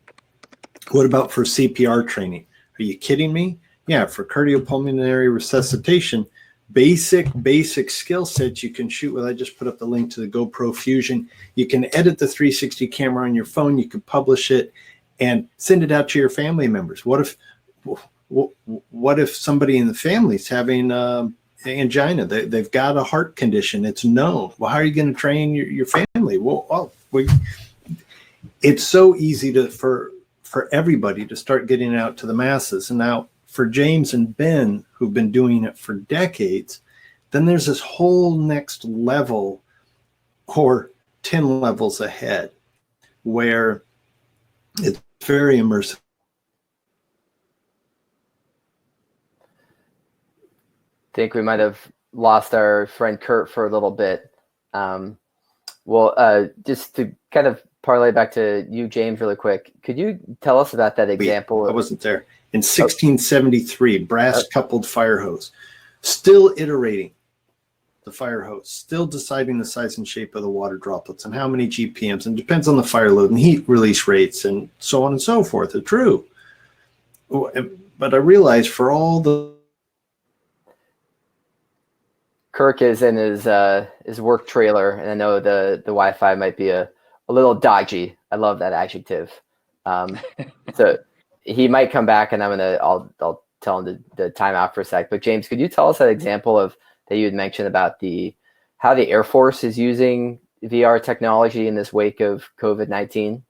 What about for CPR training? Are you kidding me? Yeah, for cardiopulmonary resuscitation, basic skill sets you can shoot with. I just put up the link to the GoPro Fusion. You can edit the 360 camera on your phone. You can publish it and send it out to your family members. What if somebody in the family is having angina? They've got a heart condition. It's known. Well, how are you going to train your family? It's so easy for everybody to start getting it out to the masses. And now, for James and Ben, who've been doing it for decades, then there's this whole next level, or 10 levels ahead, where it's very immersive. I think we might have lost our friend Kurt for a little bit. Just to kind of parlay back to you, James, really quick, could you tell us about that example? I wasn't there. In 1673, brass coupled fire hose, still iterating the fire hose, still deciding the size and shape of the water droplets and how many GPMs, and depends on the fire load and heat release rates and so on and so forth. It's true. but I realized for all the Kirk is in his work trailer, and I know the Wi-Fi might be a little dodgy. I love that adjective. So he might come back, and I'll tell him to time out for a sec. But James, could you tell us that example of that you had mentioned about how the Air Force is using VR technology in this wake of COVID-19?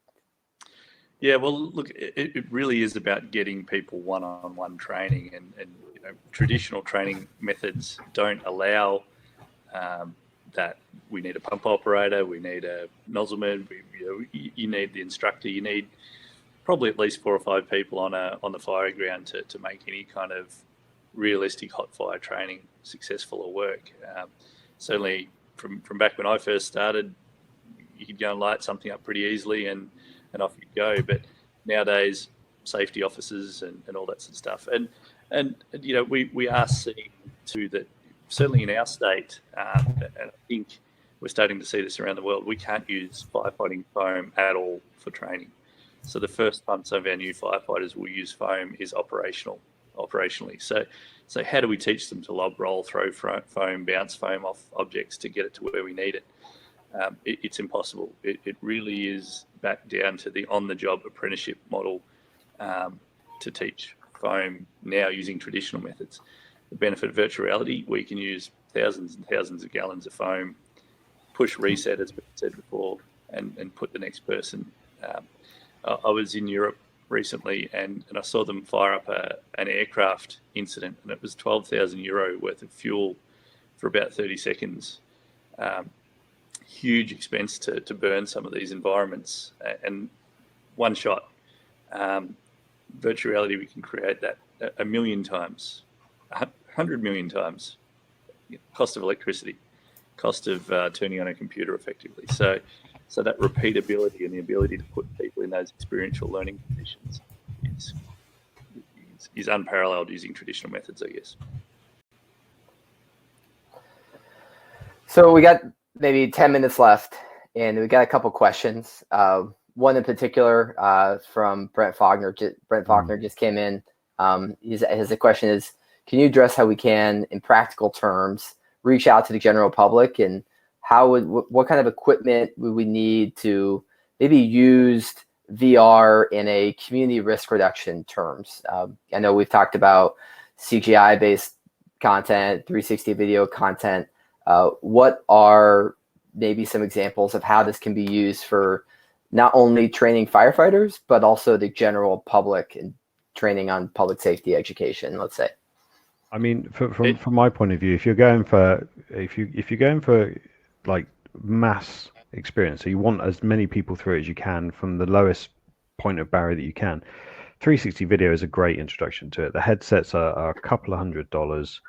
Yeah, well, look, it really is about getting people one-on-one training, and traditional training methods don't allow that. We need a pump operator, we need a nozzleman, you need the instructor, you need probably at least 4 or 5 people on the firing ground to make any kind of realistic hot fire training successful or work. Certainly from back when I first started, you could go and light something up pretty easily and off you go. But nowadays, safety officers and all that sort of stuff. And we are seeing too that certainly in our state, and I think we're starting to see this around the world, we can't use firefighting foam at all for training. So the first time some of our new firefighters will use foam is operationally. So how do we teach them to lob, roll, throw foam, bounce foam off objects to get it to where we need it? It's impossible. It really is back down to the on-the-job apprenticeship model to teach foam now using traditional methods. The benefit of virtual reality, we can use thousands and thousands of gallons of foam, push reset, as we said before, and put the next person. I was in Europe recently and I saw them fire up an aircraft incident, and it was €12,000 worth of fuel for about 30 seconds. Huge expense to burn some of these environments, and one shot. Virtual reality, we can create that 1 million times, 100 million times. Cost of electricity, cost of turning on a computer effectively. So that repeatability and the ability to put people in those experiential learning conditions is unparalleled using traditional methods, I guess. So we got maybe 10 minutes left, and we got a couple questions. One in particular from Brent Faulkner. Brent Faulkner just came in. His question is, can you address how we can, in practical terms, reach out to the general public, and what kind of equipment would we need to maybe use VR in a community risk reduction terms? I know we've talked about CGI-based content, 360 video content. What are maybe some examples of how this can be used for not only training firefighters, but also the general public and training on public safety education, let's say? I mean, from my point of view, if you're going for like mass experience, so you want as many people through it as you can from the lowest point of barrier that you can, 360 video is a great introduction to it. The headsets are a couple of $100s.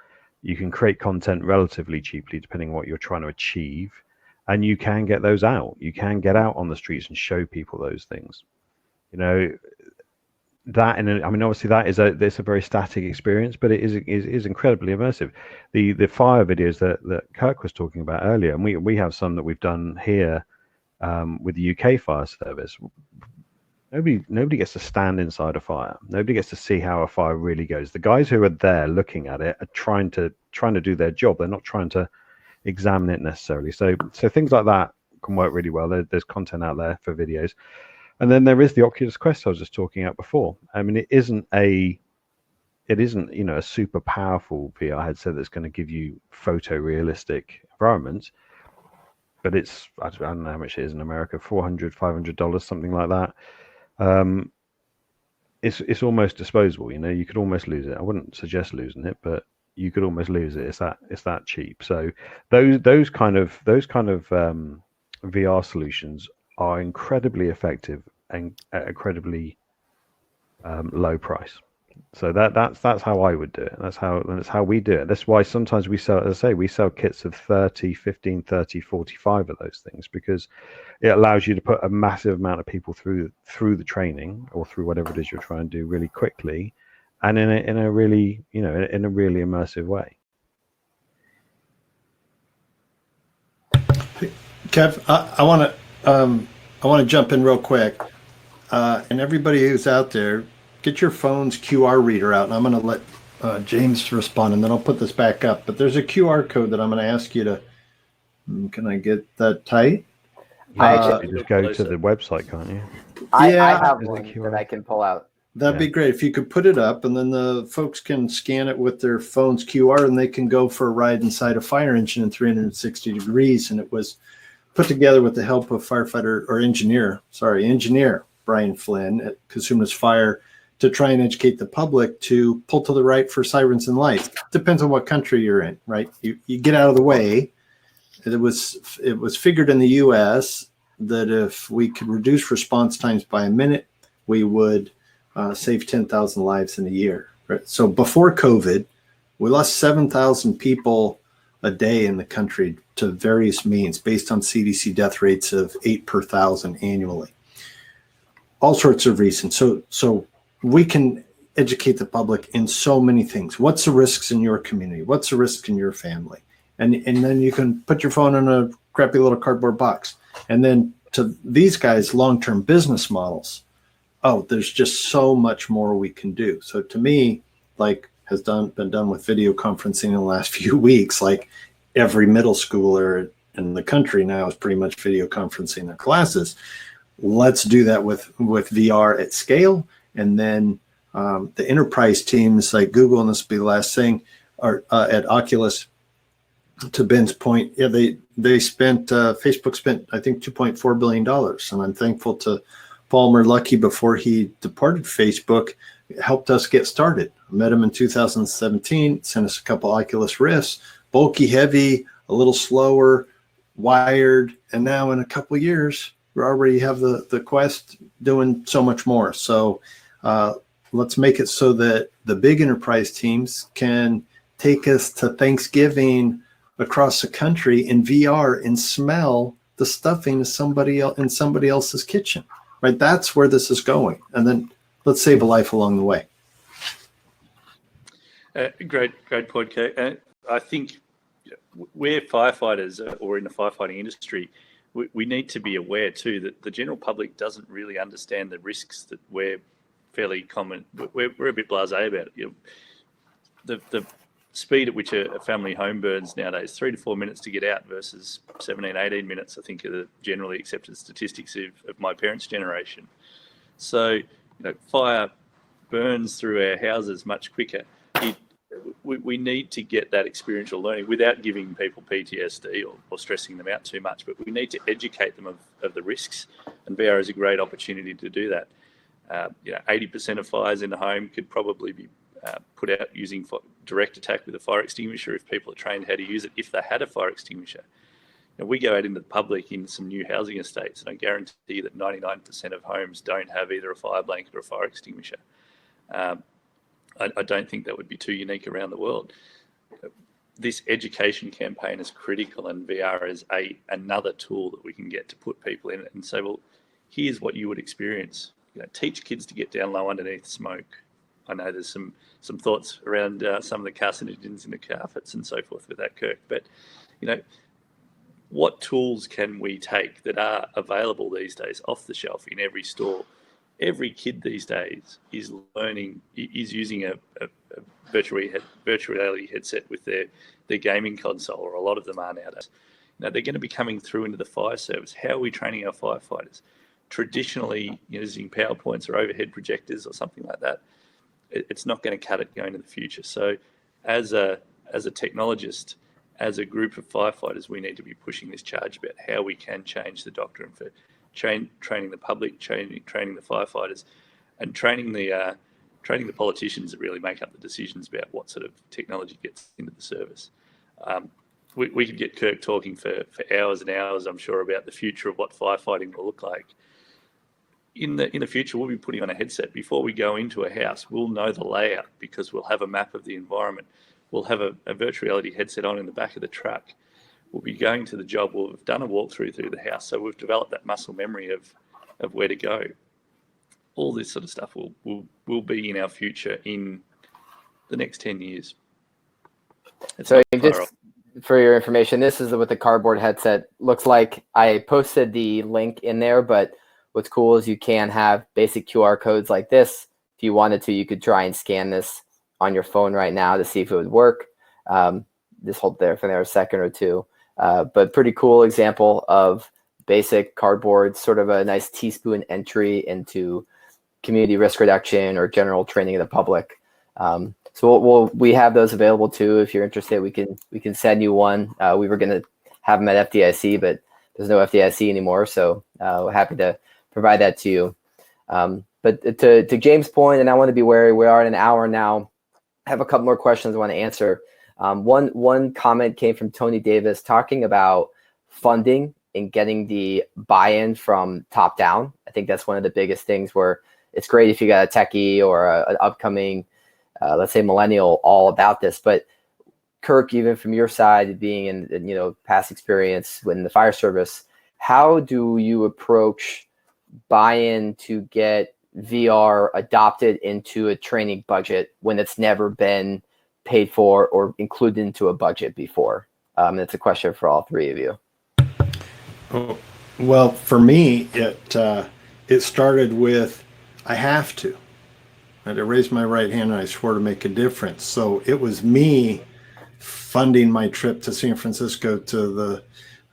You can create content relatively cheaply depending on what you're trying to achieve, and you can get those out. You can get out on the streets and show people those things. That, and I mean, obviously that it's a very static experience, but it is incredibly immersive. The fire videos that Kirk was talking about earlier, and we have some that we've done here with the UK fire service. Nobody gets to stand inside a fire. Nobody gets to see how a fire really goes. The guys who are there looking at it are trying to do their job. They're not trying to examine it necessarily. So things like that can work really well. There's content out there for videos. And then there is the Oculus Quest I was just talking about before. I mean, it isn't a super powerful VR headset that's going to give you photorealistic environments, but I don't know how much it is in America, $400, $500, something like that. It's almost disposable. You could almost lose it. I wouldn't suggest losing it, but you could almost lose it. It's that cheap. So those kind of VR solutions are incredibly effective and at incredibly low price. So that's how I would do it. That's how we do it. That's why sometimes we sell, as I say, we sell kits of 30, 15, 30, 45 of those things, because it allows you to put a massive amount of people through the training or through whatever it is you're trying to do really quickly, and in a really immersive way. Kev, I want to jump in real quick, and everybody who's out there, get your phone's QR reader out, and I'm going to let James respond, and then I'll put this back up. But there's a QR code that I'm going to ask you to. Can I get that tight? You just go to the website, can't you? I Yeah. have Is it one QR? that I can pull out. That'd be great if you could put it up, and then the folks can scan it with their phone's QR, and they can go for a ride inside a fire engine in 360 degrees. And it was put together with the help of engineer Brian Flynn at Casuma's Fire, to try and educate the public to pull to the right for sirens and lights. Depends on what country you're in, right? You get out of the way. It was figured in the U.S. that if we could reduce response times by a minute, we would save 10,000 lives in a year. Right? So before COVID, we lost 7,000 people a day in the country to various means, based on CDC death rates of 8 per 1,000 annually. All sorts of reasons. So we can educate the public in so many things. What's the risks in your community? What's the risk in your family? And then you can put your phone in a crappy little cardboard box. And then to these guys, long-term business models. Oh, there's just so much more we can do. So to me, like been done with video conferencing in the last few weeks, like every middle schooler in the country now is pretty much video conferencing their classes. Let's do that with VR at scale. And then the enterprise teams like Google, and this will be the last thing, are at Oculus. To Ben's point, yeah, Facebook spent, I think, $2.4 billion. And I'm thankful to Paul Merlucky, before he departed Facebook, helped us get started. I met him in 2017, sent us a couple Oculus Rifts, bulky, heavy, a little slower, wired. And now in a couple of years, we already have the Quest doing so much more. So let's make it so that the big enterprise teams can take us to Thanksgiving across the country in VR and smell the stuffing of somebody else in somebody else's kitchen. Right, that's where this is going, and then let's save a life along the way. Great point, Kate. I think we're firefighters or in the firefighting industry. We need to be aware too that the general public doesn't really understand the risks that we're fairly common. We're a bit blasé about it. The speed at which a family home burns nowadays, 3 to 4 minutes to get out versus 17, 18 minutes, I think, are the generally accepted statistics of my parents' generation. So, fire burns through our houses much quicker. We need to get that experiential learning without giving people PTSD or stressing them out too much, but we need to educate them of the risks, and VR is a great opportunity to do that. 80% of fires in the home could probably be put out using direct attack with a fire extinguisher if people are trained how to use it, if they had a fire extinguisher. We go out into the public in some new housing estates, and I guarantee that 99% of homes don't have either a fire blanket or a fire extinguisher. I don't think that would be too unique around the world. This education campaign is critical, and VR is another tool that we can get to put people in it and say, well, here's what you would experience. Teach kids to get down low underneath smoke. I know there's some thoughts around some of the carcinogens in the carpets and so forth with that, Kirk. But, what tools can we take that are available these days off the shelf in every store? Every kid these days is using a virtual reality headset with their gaming console, or a lot of them are nowadays. Now, they're going to be coming through into the fire service. How are we training our firefighters? Traditionally, using PowerPoints or overhead projectors or something like that, it's not going to cut it going into the future. So as a technologist, as a group of firefighters, we need to be pushing this charge about how we can change the doctrine for training the public, training the firefighters, and training the politicians that really make up the decisions about what sort of technology gets into the service. We could get Kirk talking for hours and hours, I'm sure, about the future of what firefighting will look like. In the future, we'll be putting on a headset. Before we go into a house, we'll know the layout because we'll have a map of the environment. We'll have a virtual reality headset on in the back of the truck. We'll be going to the job. We'll have done a walkthrough through the house. So we've developed that muscle memory of where to go. All this sort of stuff will be in our future in the next 10 years. So just for your information, this is what the cardboard headset looks like. I posted the link in there, but what's cool is you can have basic QR codes like this if you wanted to, you could try and scan this on your phone right now to see if it would work. Just hold there for a second or two. But pretty cool example of basic cardboard, sort of a nice teaspoon entry into community risk reduction or general training of the public. So we have those available too. If you're interested, we can send you one. We were going to have them at FDIC, but there's no FDIC anymore. So we're happy to provide that to you. But to James' point, and I want to be wary, we are at an hour now. I have a couple more questions I want to answer. One comment came from Tony Davis talking about funding and getting the buy-in from top down. I think that's one of the biggest things where it's great if you got a techie or an upcoming, let's say millennial all about this. But Kirk, even from your side, being in past experience in the fire service, how do you approach buy-in to get VR adopted into a training budget when it's never been paid for or included into a budget before? It's a question for all three of you. Oh, well, for me, it started with I have to. I raised my right hand and I swore to make a difference. So it was me funding my trip to San Francisco to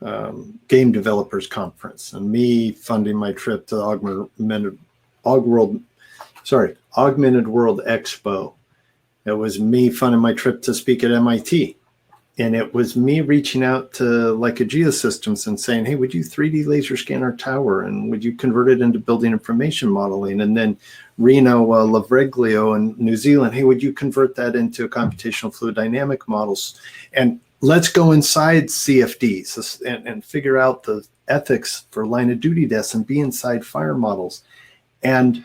the Game Developers Conference, and me funding my trip to the Augmented World Expo. It was me funding my trip to speak at MIT. And it was me reaching out to Leica Geosystems and saying, hey, would you 3D laser scan our tower? And would you convert it into building information modeling? And then Reno Lavreglio in New Zealand, hey, would you convert that into computational fluid dynamic models? And let's go inside CFDs and figure out the ethics for line of duty deaths and be inside fire models. And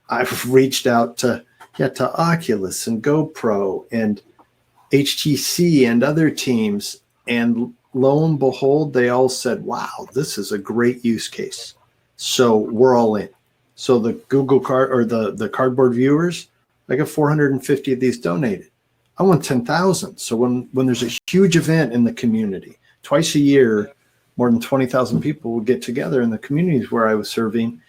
I've reached out to Oculus and GoPro and HTC and other teams, and lo and behold, they all said, wow, this is a great use case. So we're all in. So the Google card or the cardboard viewers, I got 450 of these donated. I want 10,000. So when there's a huge event in the community, twice a year, more than 20,000 people would get together in the communities where I was serving.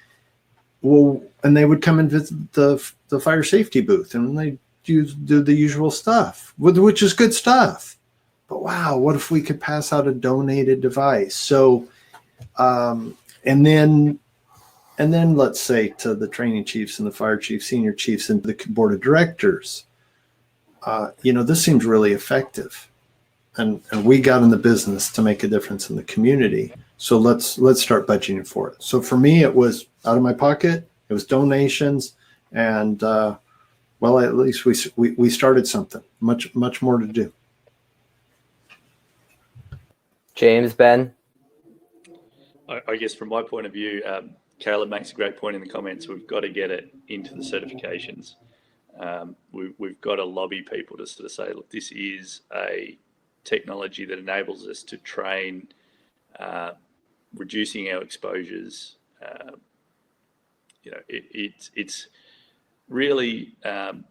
Well, and they would come and visit the fire safety booth, and they do the usual stuff, which is good stuff. But wow, what if we could pass out a donated device? So, and then let's say to the training chiefs and the fire chiefs, senior chiefs, and the board of directors, this seems really effective, and we got in the business to make a difference in the community. So let's start budgeting for it. So for me, it was out of my pocket. It was donations, and well, at least we started something. Much more to do. James, Ben? I guess from my point of view, Caleb makes a great point in the comments. We've got to get it into the certifications. We've got to lobby people to sort of say, look, this is a technology that enables us to train, reducing our exposures. It's really the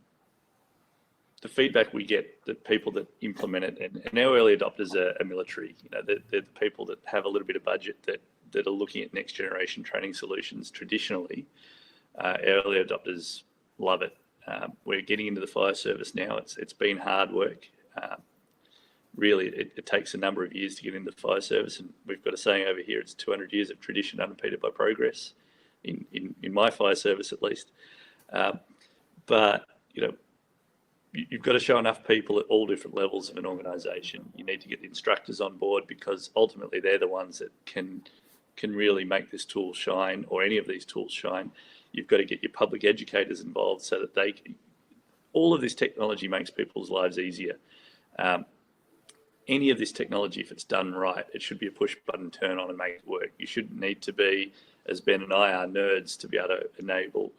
feedback we get, the people that implement it, and our early adopters are military. They're the people that have a little bit of budget that are looking at next generation training solutions. Traditionally, early adopters love it. We're getting into the fire service now. It's been hard work. Really, it takes a number of years to get into the fire service, and we've got a saying over here: it's 200 years of tradition unimpeded by progress. In my fire service, at least. But you've got to show enough people at all different levels of an organisation. You need to get the instructors on board, because ultimately they're the ones that can really make this tool shine, or any of these tools shine. You've got to get your public educators involved so that all of this technology makes people's lives easier. Any of this technology, if it's done right, it should be a push button turn on and make it work. You shouldn't need to be, as Ben and I are, nerds to be able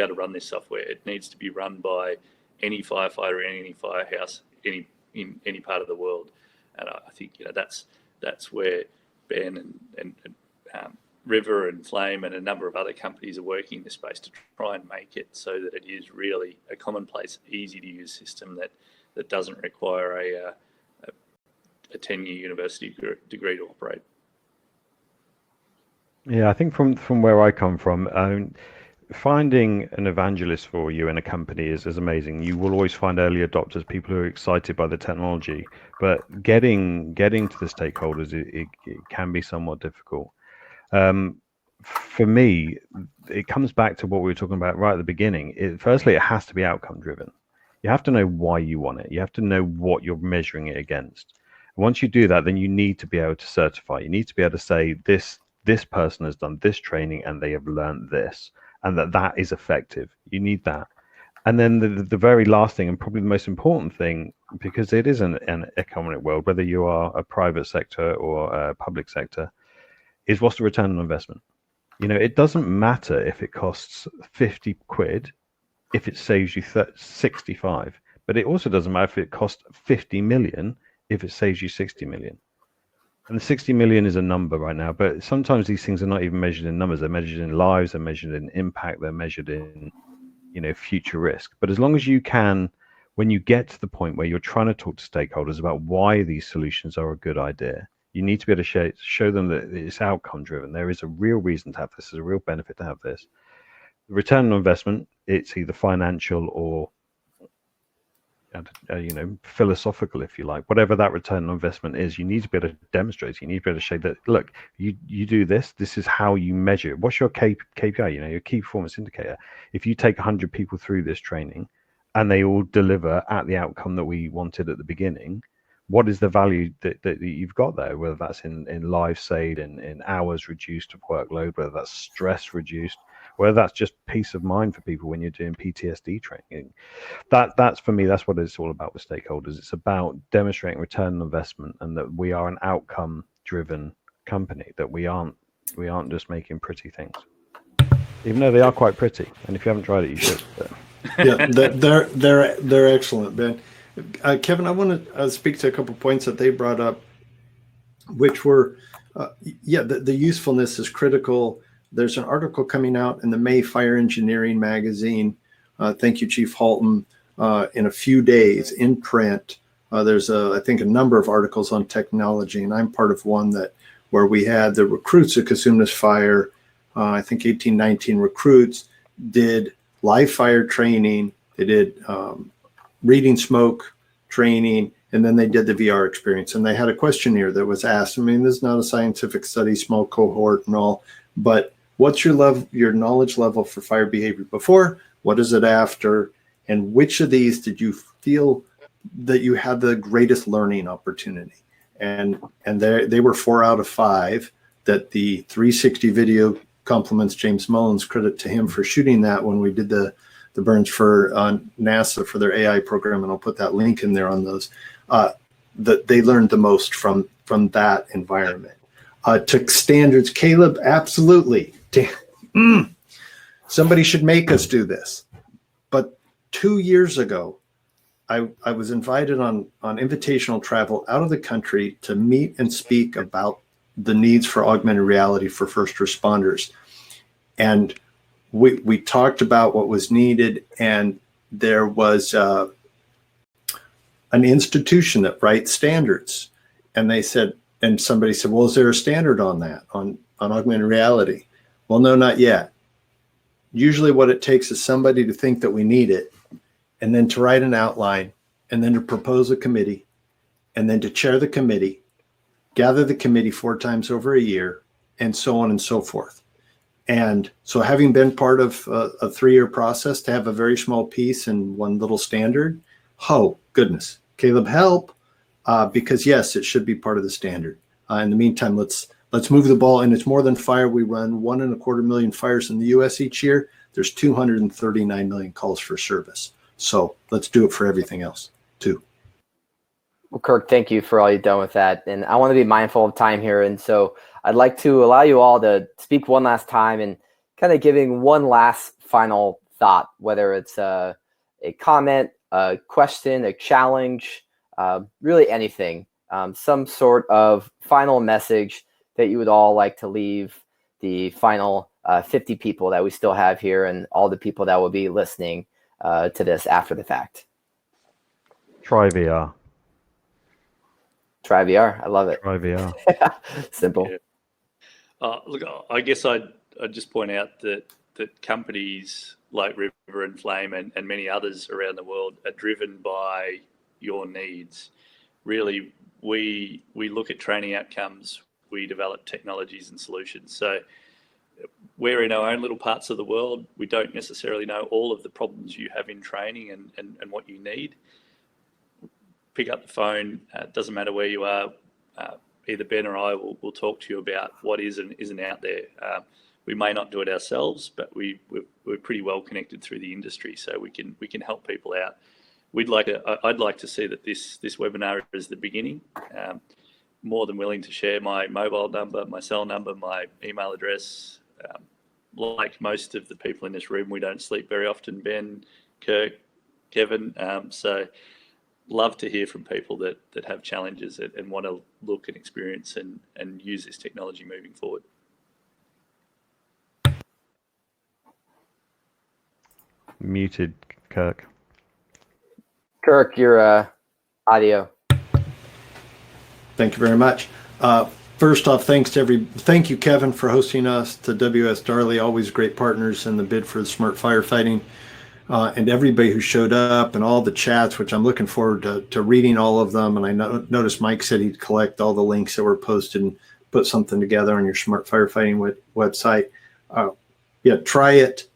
to run this software. It needs to be run by any firefighter in any firehouse, in any part of the world. And I think that's where Ben and River and Flame and a number of other companies are working in this space to try and make it so that it is really a commonplace, easy to use system that doesn't require a 10-year university degree to operate. Yeah, I think from where I come from, finding an evangelist for you in a company is amazing. You will always find early adopters, people who are excited by the technology, but getting to the stakeholders, it can be somewhat difficult. For me, it comes back to what we were talking about right at the beginning. Firstly, it has to be outcome driven. You have to know why you want it. You have to know what you're measuring it against. Once you do that, then you need to be able to certify. You need to be able to say this person has done this training and they have learned this, and that is effective. You need that. And then the very last thing, and probably the most important thing, because it is an economic world, whether you are a private sector or a public sector, is what's the return on investment? It doesn't matter if it costs 50 quid if it saves you 65, but it also doesn't matter if it costs 50 million if it saves you 60 million. And the 60 million is a number right now, but sometimes these things are not even measured in numbers. They're measured in lives, they're measured in impact, they're measured in, future risk. But as long as you can, when you get to the point where you're trying to talk to stakeholders about why these solutions are a good idea, you need to be able to show them that it's outcome driven. There is a real reason to have this. There's a real benefit to have this. The return on investment, it's either financial or philosophical, if you like. Whatever that return on investment is, you need to be able to demonstrate. You need to be able to show that, look, you do this is how you measure it. What's your KPI, your key performance indicator? If you take 100 people through this training and they all deliver at the outcome that we wanted at the beginning, what is the value that you've got there? Whether that's in lives saved, in hours reduced of workload, whether that's stress reduced, whether that's just peace of mind for people when you're doing PTSD training. That's for me, that's what it's all about with stakeholders. It's about demonstrating return on investment, and that we are an outcome driven company, that we aren't just making pretty things, even though they are quite pretty. And if you haven't tried it, you should. Yeah, they're excellent, Ben. Kevin, I want to speak to a couple points that they brought up, which were, the usefulness is critical. There's an article coming out in the May Fire Engineering magazine. Thank you, Chief Halton. In a few days in print, there's I think a number of articles on technology, and I'm part of one where we had the recruits at Cosumnes Fire. I think 18, 19 recruits did live fire training. They did reading smoke training, and then they did the VR experience. And they had a questionnaire that was asked. I mean, this is not a scientific study, small cohort and all, but what's your knowledge level for fire behavior before? What is it after? And which of these did you feel that you had the greatest learning opportunity? And they were 4 out of 5. That the 360 video compliments James Mullins, credit to him for shooting that when we did the burns for NASA for their AI program, and I'll put that link in there on those. That they learned the most from that environment. Took standards, Caleb, absolutely. Somebody should make us do this. But 2 years ago, I was invited on invitational travel out of the country to meet and speak about the needs for augmented reality for first responders. And we talked about what was needed, and there was an institution that writes standards. And they said, and somebody said, well, is there a standard on that, on augmented reality? Well, no, not yet. Usually what it takes is somebody to think that we need it, and then to write an outline, and then to propose a committee, and then to chair the committee, gather the committee 4 times over a year, and so on and so forth. And so having been part of a 3-year process, to have a very small piece and one little standard, oh, goodness. Caleb, help. Because yes, it should be part of the standard. In the meantime, let's move the ball. And it's more than fire. We run 1.25 million fires in the U.S. each year. There's 239 million calls for service. So let's do it for everything else too. Well, Kirk, thank you for all you've done with that. And I want to be mindful of time here. And so I'd like to allow you all to speak one last time and kind of giving one last final thought, whether it's a comment, a question, a challenge, really anything, some sort of final message that you would all like to leave the final 50 people that we still have here and all the people that will be listening to this after the fact. Try VR. Try VR. I love it. Try VR. Simple. Yeah. Look, I guess I'd just point out that that companies like River and Flame and many others around the world are driven by your needs. Really, we look at training outcomes, we develop technologies and solutions. So we're in our own little parts of the world. We don't necessarily know all of the problems you have in training and what you need. Pick up the phone, doesn't matter where you are, either Ben or I will talk to you about what is and isn't out there. We may not do it ourselves, but we're pretty well connected through the industry, so we can help people out. I'd like to see that this webinar is the beginning. More than willing to share my mobile number, my cell number, my email address. Like most of the people in this room, we don't sleep very often, Ben, Kirk, Kevin. So love to hear from people that have challenges and want to look and experience and use this technology moving forward. Muted, Kirk. Kirk, your audio. Thank you very much. First off, thank you, Kevin, for hosting us, to WS Darley, always great partners in the bid for the smart firefighting, and everybody who showed up and all the chats, which I'm looking forward to reading all of them. And I noticed Mike said he'd collect all the links that were posted and put something together on your smart firefighting website. Yeah, try it,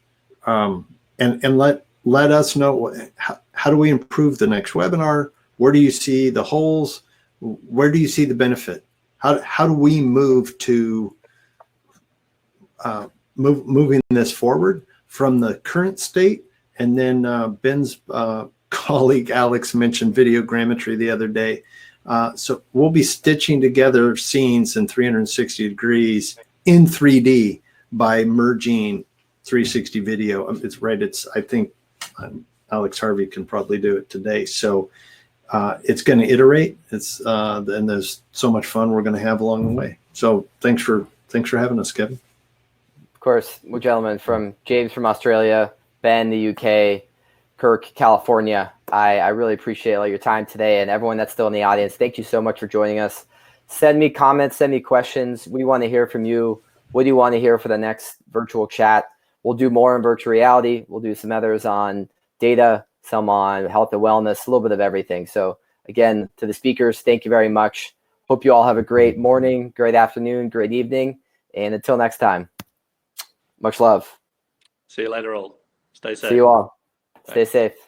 and let us know how do we improve the next webinar. Where do you see the holes? Where do you see the benefit? How do we move to moving this forward from the current state? And then Ben's colleague Alex mentioned videogrammetry the other day. So we'll be stitching together scenes in 360 degrees in 3D by merging 360 video. It's right. I think Alex Harvey can probably do it today. So it's going to iterate. And there's so much fun we're going to have along the way. So thanks for having us, Kevin. Of course, well, gentlemen, from James from Australia, Ben, the UK, Kirk, California. I really appreciate all your time today, and everyone that's still in the audience. Thank you so much for joining us. Send me comments, send me questions. We want to hear from you. What do you want to hear for the next virtual chat? We'll do more in virtual reality. We'll do some others on data, some on health and wellness, a little bit of everything. So again, to the speakers, thank you very much. Hope you all have a great morning, great afternoon, great evening. And until next time, much love. See you later all. Stay safe. See you all. Stay safe.